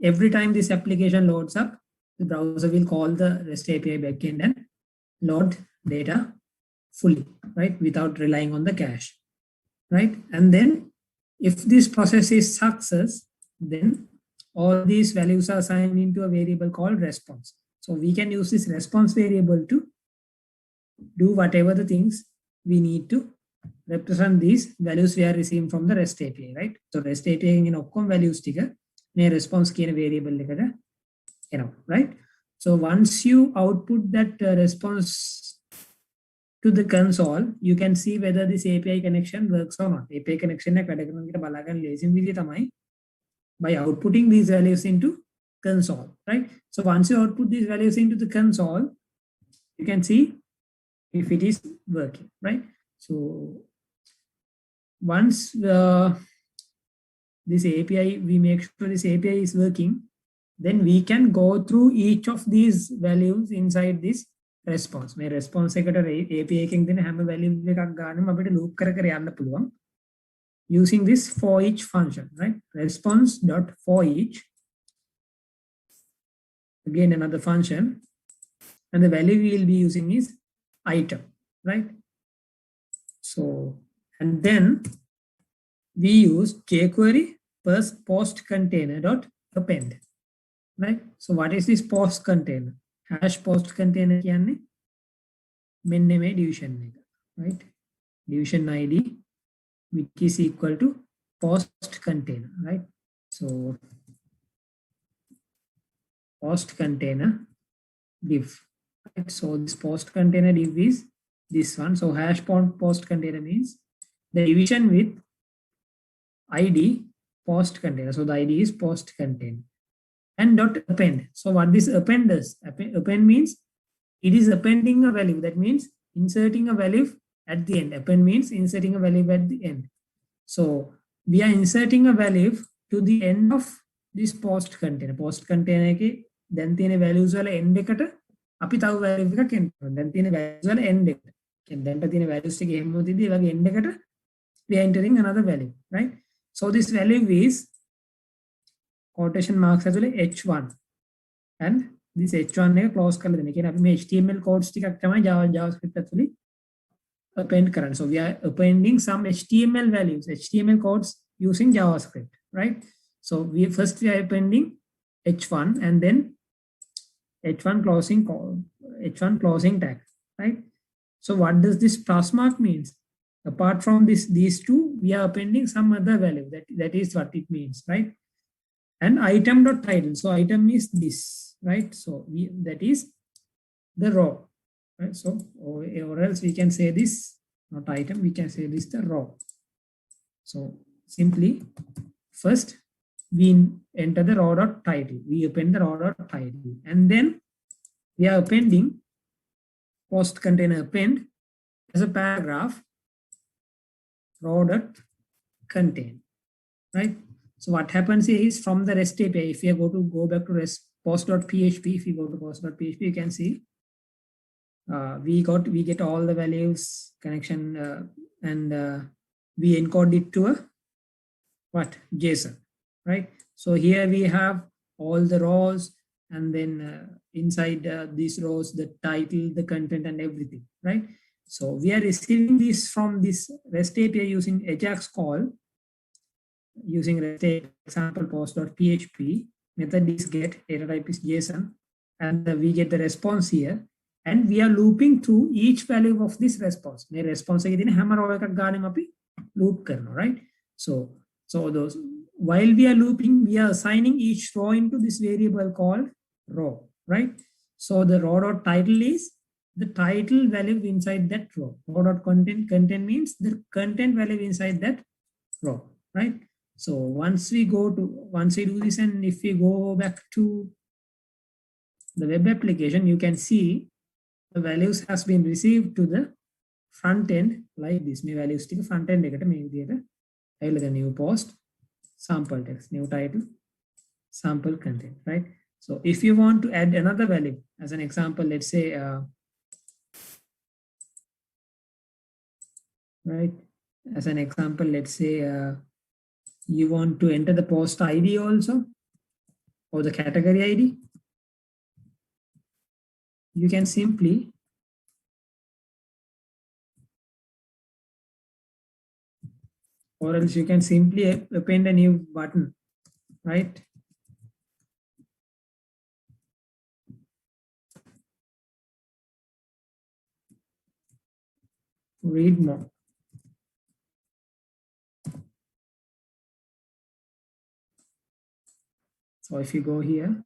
every time this application loads up, the browser will call the REST API backend and load data fully, right, without relying on the cache, right? And then if this process is success, then all these values are assigned into a variable called response. So we can use this response variable to do whatever the things we need to represent these values we are receiving from the REST API, right? So REST API in ඔක්කොම values ටික මේ response කියන variable එකට එනවා, right? So once you output that response to the console, you can see whether this API connection works or not. API connection එක වැඩ කරන විදිහට බලා ගන්න ලේසිම විදිය තමයි by outputting these values into console, right? So once you output these values into the console, you can see if it is working, right? So once this API, we make sure this API is working, then we can go through each of these values inside this response. My response එකට API එකෙන් දෙන හැම value එකක් ගන්නම අපිට loop කර කර යන්න පුළුවන් using this for each function, right? Response.forEach, again another function, and the value we will be using is item, right? So, and then we use jQuery post container dot append, right? So what is this post container? Hash post container කියන්නේ මෙන්න මේ division එක, right? Division ID which is equal to post container, right? So post container div, right? So this post container div is this one. So hash post container means the division with ID post container. So the ID is post container, and dot append. So what this append does? Append means it is appending a value. That means inserting a value at the end. Append means inserting a value at the end. So we are inserting a value to the end of this post container. Post container එකේ දැන් තියෙන values වල end එකට අපි තව value එකක් එන්න ඕන. දැන් තියෙන values වල end එකට. කියන්නේ දැන්ට තියෙන values එක එහෙම උදිදී ඒ වගේ end එකට we are entering another value, right? So this value is quotation marks ඇතුලේ h1, and this h1 එක close කරලා දෙන්න. කියන්නේ අපි මේ HTML codes ටිකක් තමයි JavaScript ඇතුලේ append කරන්නේ. So we are appending some HTML values, HTML codes using JavaScript, right? So we are appending h1 and then h1 closing tag, right? So what does this plus mark means? Apart from these two, we are appending some other value. That is what it means, right? And item dot title. So item is this, right? So that is the row, right? So or else we can say this, not item, we can say this the row. So simply first we enter the row dot title. We append the row dot title, and then we are appending post container append as a paragraph row dot contain, right? So what happens here is from the REST API, if you go back to REST post.php, if you go to post.php, you can see we get all the values connection and we encode it to a JSON, right? So here we have all the rows, and then inside these rows the title, the content, and everything, right? So we are receiving this from this REST API using AJAX call, using REST API example post.php. Method is get, data type is JSON, and we get the response here. And we are looping through each value of this response. The response is loop karna, right? So those, while we are looping, we are assigning each row into this variable called row, right? So the row dot title is the title value inside that row. Row dot content means the content value inside that row, right? So once we do this, and if we go back to the web application, you can see the values has been received to the front end like this. My values to the front end the new post, sample text, new title, sample content, right? So if you want to add another value, as an example, let's say right, as an example, let's say you want to enter the post ID also, or the category ID, you can simply or else you can simply append a new button, right? Read more. So if you go here,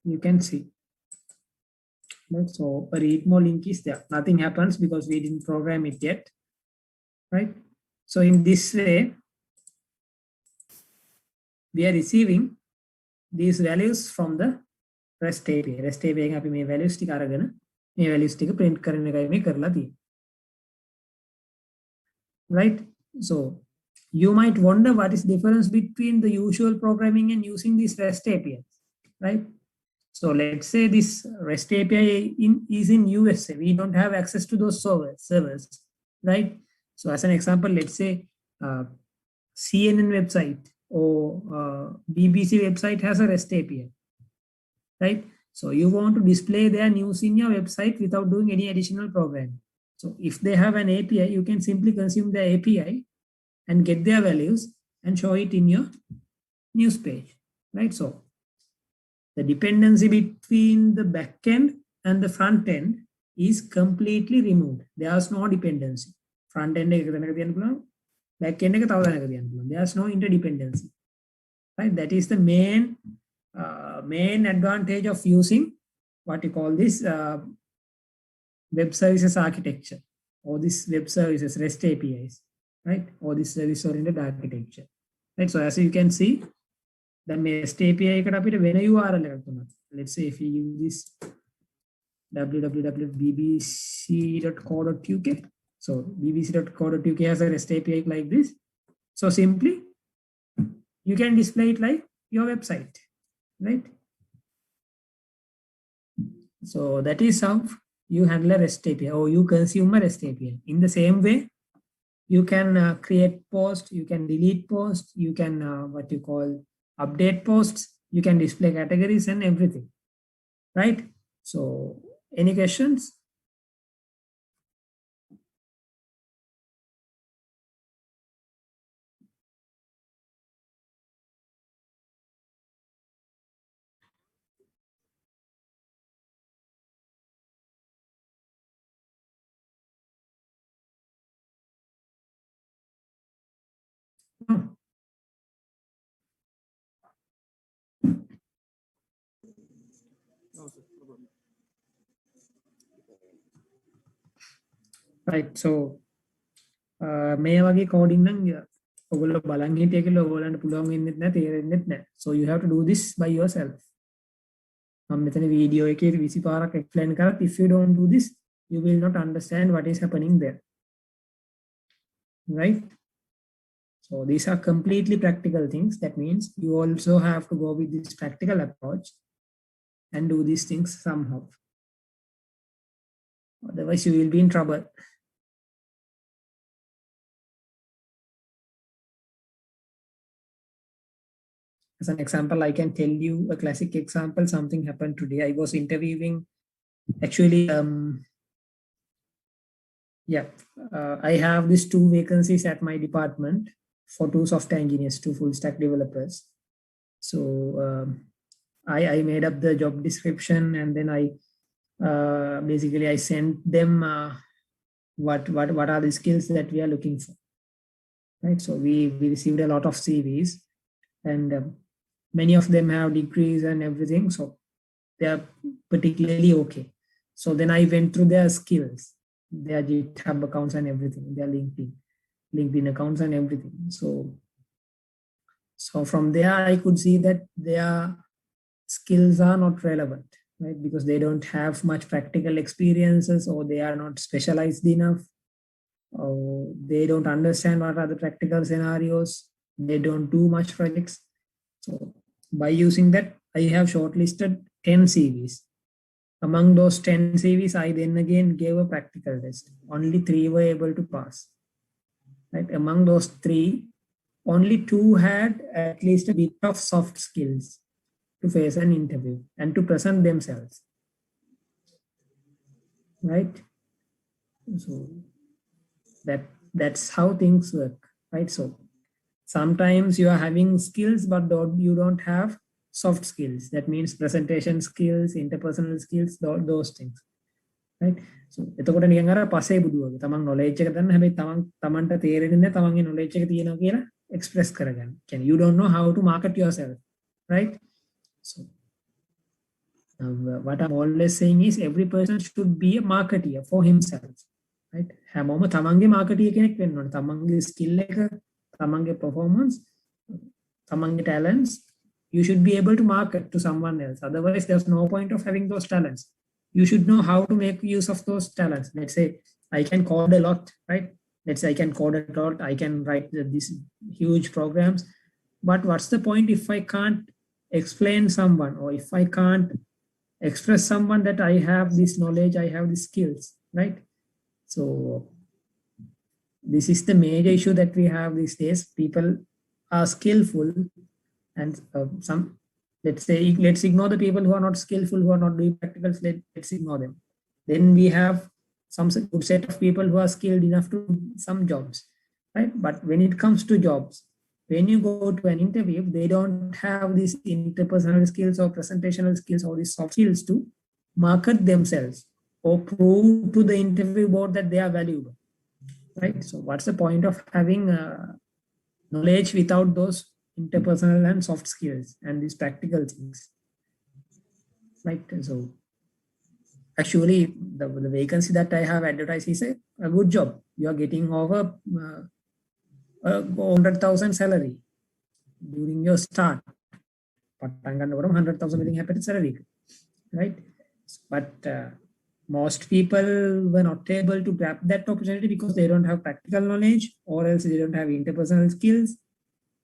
you can see. Right? So a read more link is there. Nothing happens because we didn't program it yet, right? So in this way, we are receiving these values from the REST API. REST API එක අපි මේ values ටික අරගෙන මේ values ටික print කරන එකයි මේ කරලා තියෙන්නේ. Right? So you might wonder what is the difference between the usual programming and using this REST API, right? So let's say this REST API is in USA. We don't have access to those servers, right? So as an example, let's say CNN website or BBC website has a REST API, right? So you want to display their news in your website without doing any additional programming. So if they have an API, you can simply consume the API and get their values and show it in your news page, right? So the dependency between the backend and the front end is completely removed. There's no dependency. Front end back end there's no interdependency, right? That is the main advantage of using what you call this web services architecture, or this web services REST APIs, right? Or this service oriented architecture, right? So as you can see, the REST API eකට අපිට වෙන URL එකක් දුන්නා. Let's say if you use this www.bbc.co.uk. So bbc.co.uk has a REST API like this. So simply you can display it like your website, right? So that is how you handle a REST API, or you consume a REST API. In the same way, you can create posts, you can delete posts, you can what you call update posts, you can display categories and everything, right? So any questions? No. No, sir. No problem. Right. So මේ වගේ coding නම් ඔයගොල්ලෝ බලන් හිටිය කියලා ඔයගොල්ලන්ට පුළුවන් වෙන්නේ නැහැ තේරෙන්නේ නැහැ. So you have to do this by yourself. මම මෙතන වීඩියෝ එකේ 20 පාරක් explain කරත් if you don't do this you will not understand what is happening there. Right? So these are completely practical things. That means you also have to go with this practical approach and do these things somehow. Otherwise you will be in trouble. As an example, I can tell you a classic example. Something happened today. I was interviewing, actually, I have these 2 vacancies at my department for 2 software engineers, 2 full stack developers. So I made up the job description, and then I basically I sent them what are the skills that we are looking for. Right. So we received a lot of CVs, and many of them have degrees and everything, so they are particularly okay. So then I went through their skills, their GitHub accounts and everything, their LinkedIn accounts and everything. So from there I could see that their skills are not relevant, right? Because they don't have much practical experiences, or they are not specialized enough, or they don't understand what are the practical scenarios. They don't do much projects. So by using that, I have shortlisted 10 CVs. Among those 10 CVs, I then again gave a practical test. Only 3 were able to pass. Right? Among those 3, only 2 had at least a bit of soft skills to face an interview and to present themselves. Right? So that's how things work. Right? So sometimes you are having skills, but you don't have soft skills. That means presentation skills, interpersonal skills, those things. Right? So එතකොට නිකන් අර පසේ බුදු වගේ තමන් knowledge එක දන්න හැබැයි තමන්ට තේරෙන්නේ නැහැ තමන්ගේ knowledge එක තියෙනවා කියලා express කරගන්න. කියන්නේ you don't know how to market yourself. Right? So what I'm always saying is every person should be a marketeer for himself. Right? හැමෝම තමන්ගේ marketeer කෙනෙක් වෙන්න ඕනේ. තමන්ගේ skill එක, තමන්ගේ performance, තමන්ගේ talents, you should be able to market to someone else. Otherwise, there's no point of having those talents. You should know how to make use of those talents. Let's say I can code a lot, right? Let's say I can code a lot. I can write these huge programs. But what's the point if I can't explain someone, or if I can't express someone that I have this knowledge, I have these skills, right? So this is the major issue that we have these days. People are skillful, and let's ignore the people who are not skillful, who are not doing practicals. Let's ignore them. Then we have some good set of people who are skilled enough to do some jobs, right? But when it comes to jobs, when you go to an interview, they don't have these interpersonal skills or presentational skills or these soft skills to market themselves or prove to the interview board that they are valuable, right? So what's the point of having knowledge without those interpersonal and soft skills and these practical things, right? So actually the vacancy that I have advertised is a good job. You are getting over 100,000 salary during your start. 100,000 salary, right? But most people were not able to grab that opportunity because they don't have practical knowledge, or else they don't have interpersonal skills,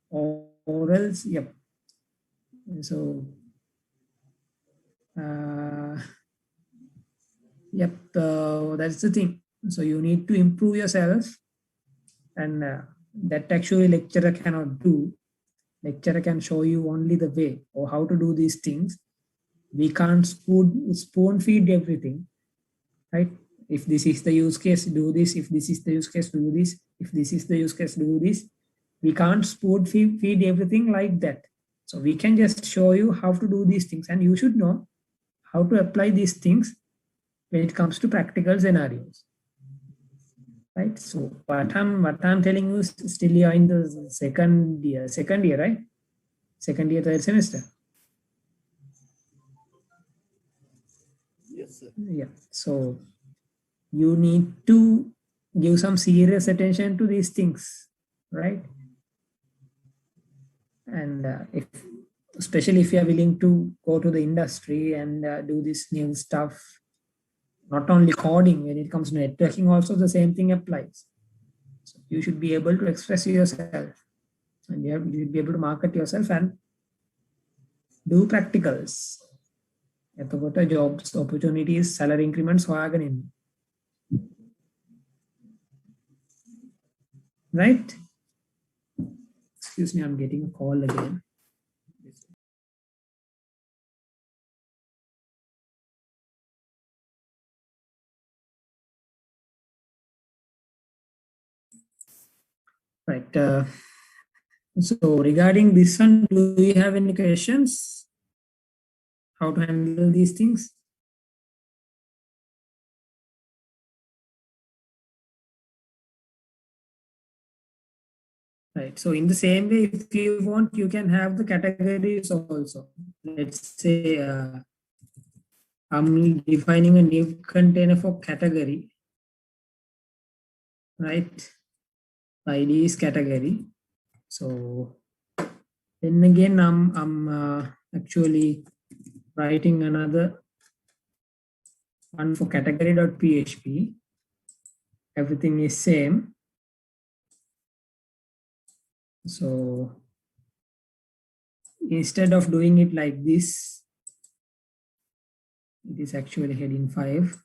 or else, yep. So, that's the thing. So you need to improve yourself, and that actually lecturer cannot do. Lecturer can show you only the way or how to do these things. We can't spoon feed everything, right? If this is the use case, do this. If this is the use case, do this. If this is the use case, do this. We can't spoon feed everything like that. So we can just show you how to do these things, and you should know how to apply these things when it comes to practical scenarios, right? So what I'm telling you is still you're in the second year, right? Second year, third semester. Yes, sir. Yeah. So you need to give some serious attention to these things, right? And especially if you are willing to go to the industry and do this new stuff, not only coding, when it comes to networking, also the same thing applies. So you should be able to express yourself, and you should be able to market yourself and do practicals. එතකොට jobs, opportunities, salary increments හොයාගෙන ඉන්න. Right? Excuse me, I'm getting a call again. Right. So regarding this one, do you have any questions? How to handle these things? Right. So in the same way, if you want, you can have the categories also. Let's say I'm defining a new container for category, right? ID is category. So then again, I'm actually writing another one for category.php. Everything is same. So instead of doing it like this, it is actually heading 5.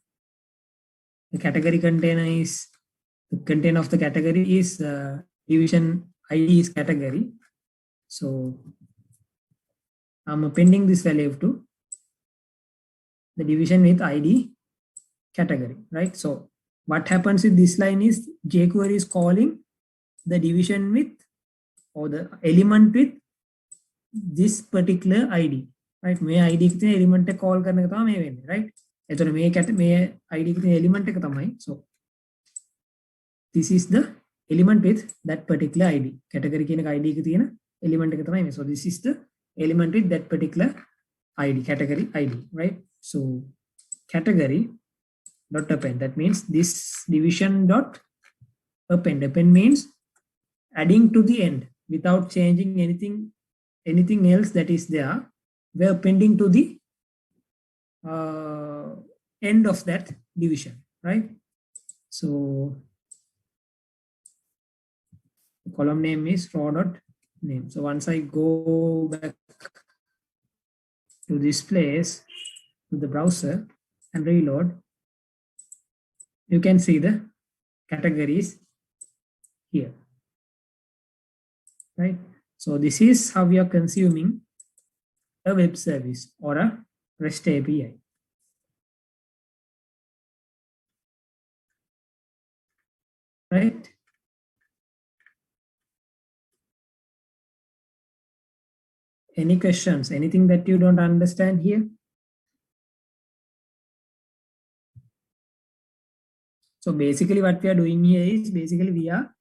The category container is, the container of the category is division ID is category. So I'm appending this value to the division with ID category, right? So what happens with this line is jQuery is calling the division with, or the element with this particular ID, right? May ID कितने element एक call करने का मैं वेने, right? ऐतो ने may ID कितने element एक तमाई. So this is the element with that particular ID. Category की ने ID कितने ना element एक तमाई. So this is the element with that particular ID, category ID, right? So category dot append, that means this division dot append. Append means adding to the end without changing anything else that is there. We're appending to the end of that division, right? So the column name is raw.name. So once I go back to this place, to the browser and reload, you can see the categories here, right? So this is how we are consuming a web service or a REST API. Right? Any questions? Anything that you don't understand here? So basically what we are doing here is basically we are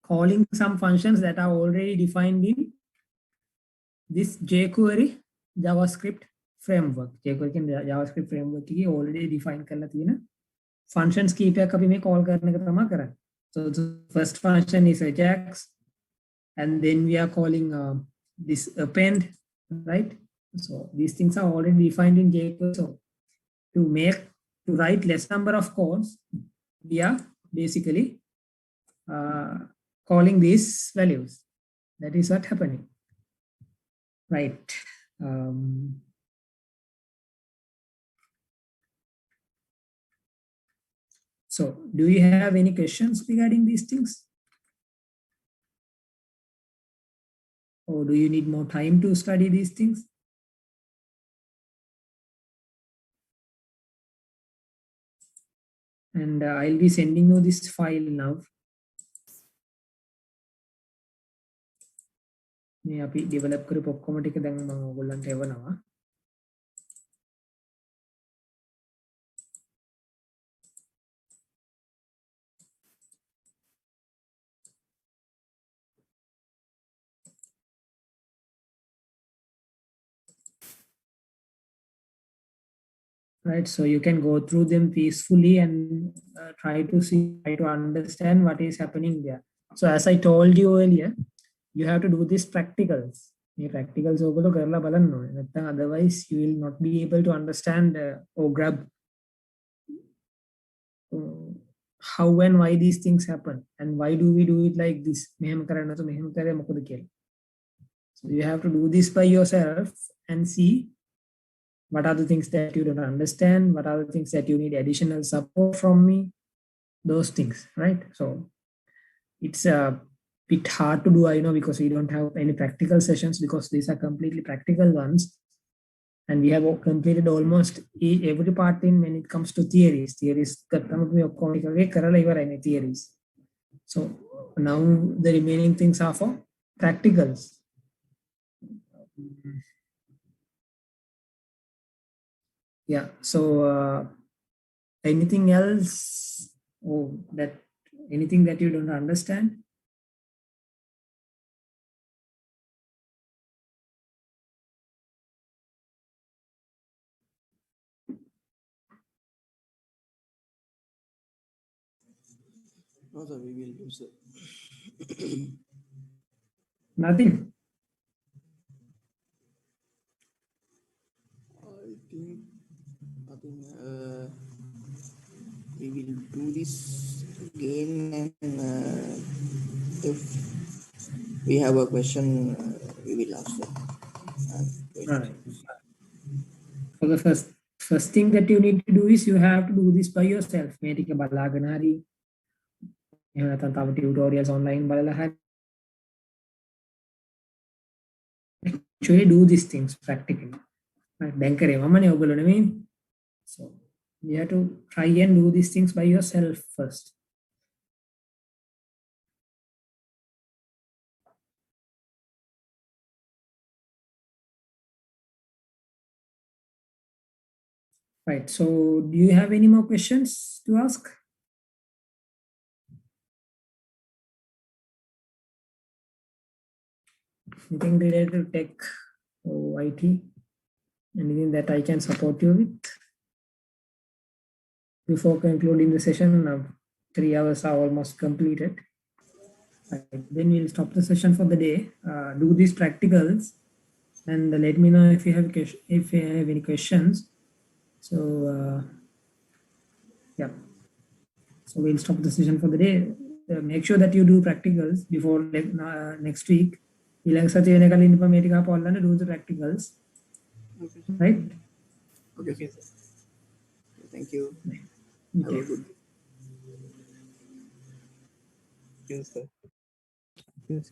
calling some functions that are already defined in this jQuery JavaScript framework. jQuery JavaScript framework की already defined करना थी functions की पे कभी मैं call करने का तमा करा. So the first function is Ajax, and then we are calling this append, right? So these things are already defined in jQuery. So to write less number of codes, we are basically calling these values. That is what happening, right? So do you have any questions regarding these things? Or do you need more time to study these things? And I'll be sending you this file now. මේ අපි develop කරපු ඔක්කොම ටික දැන් මම ඔයගොල්ලන්ට එවනවා. right? So you can go through them peacefully and try to understand what is happening there. So as I told you earlier, you have to do these practicals. මේ practicals ඔයගොල්ලෝ කරලා බලන්න ඕනේ. නැත්නම් otherwise you will not be able to understand or grab how and why these things happen and why do we do it like this. මෙහෙම කරන්නේ නැතුව මෙහෙම කරේ මොකද කියලා. So you have to do this by yourself and see what are the things that you don't understand, what are the things that you need additional support from me, those things, right? So it's a bit hard to do, I know, because we don't have any practical sessions, because these are completely practical ones, and we have completed almost every part in when it comes to theories. Theories theories. So now the remaining things are for practicals. Yeah, so anything else, anything that you don't understand? No, sir, we will do, sir. Nothing. I think nothing. We will do this again, and if we have a question, we will ask them. Right. So the first thing that you need to do is you have to do this by yourself. මේ ටික බලාගෙන හරි එහෙම නැත්නම් තව tutorials online බලලා හරි actually do these things practically. Right? දැන් කරේ මමනේ ඔයගොල්ලෝ නෙමෙයි. So you have to try and do these things by yourself first. Right. So do you have any more questions to ask? Anything related to tech or IT? Anything that I can support you with? Before concluding the session, now 3 hours are almost completed. Right. Then we'll stop the session for the day. Do these practicals and let me know if you have any questions. So yeah, so we'll stop the session for the day. Make sure that you do practicals before next week. Do the practicals. Okay. Right? Okay. Thank you. Have Okay. a good. Yes, sir. Yes.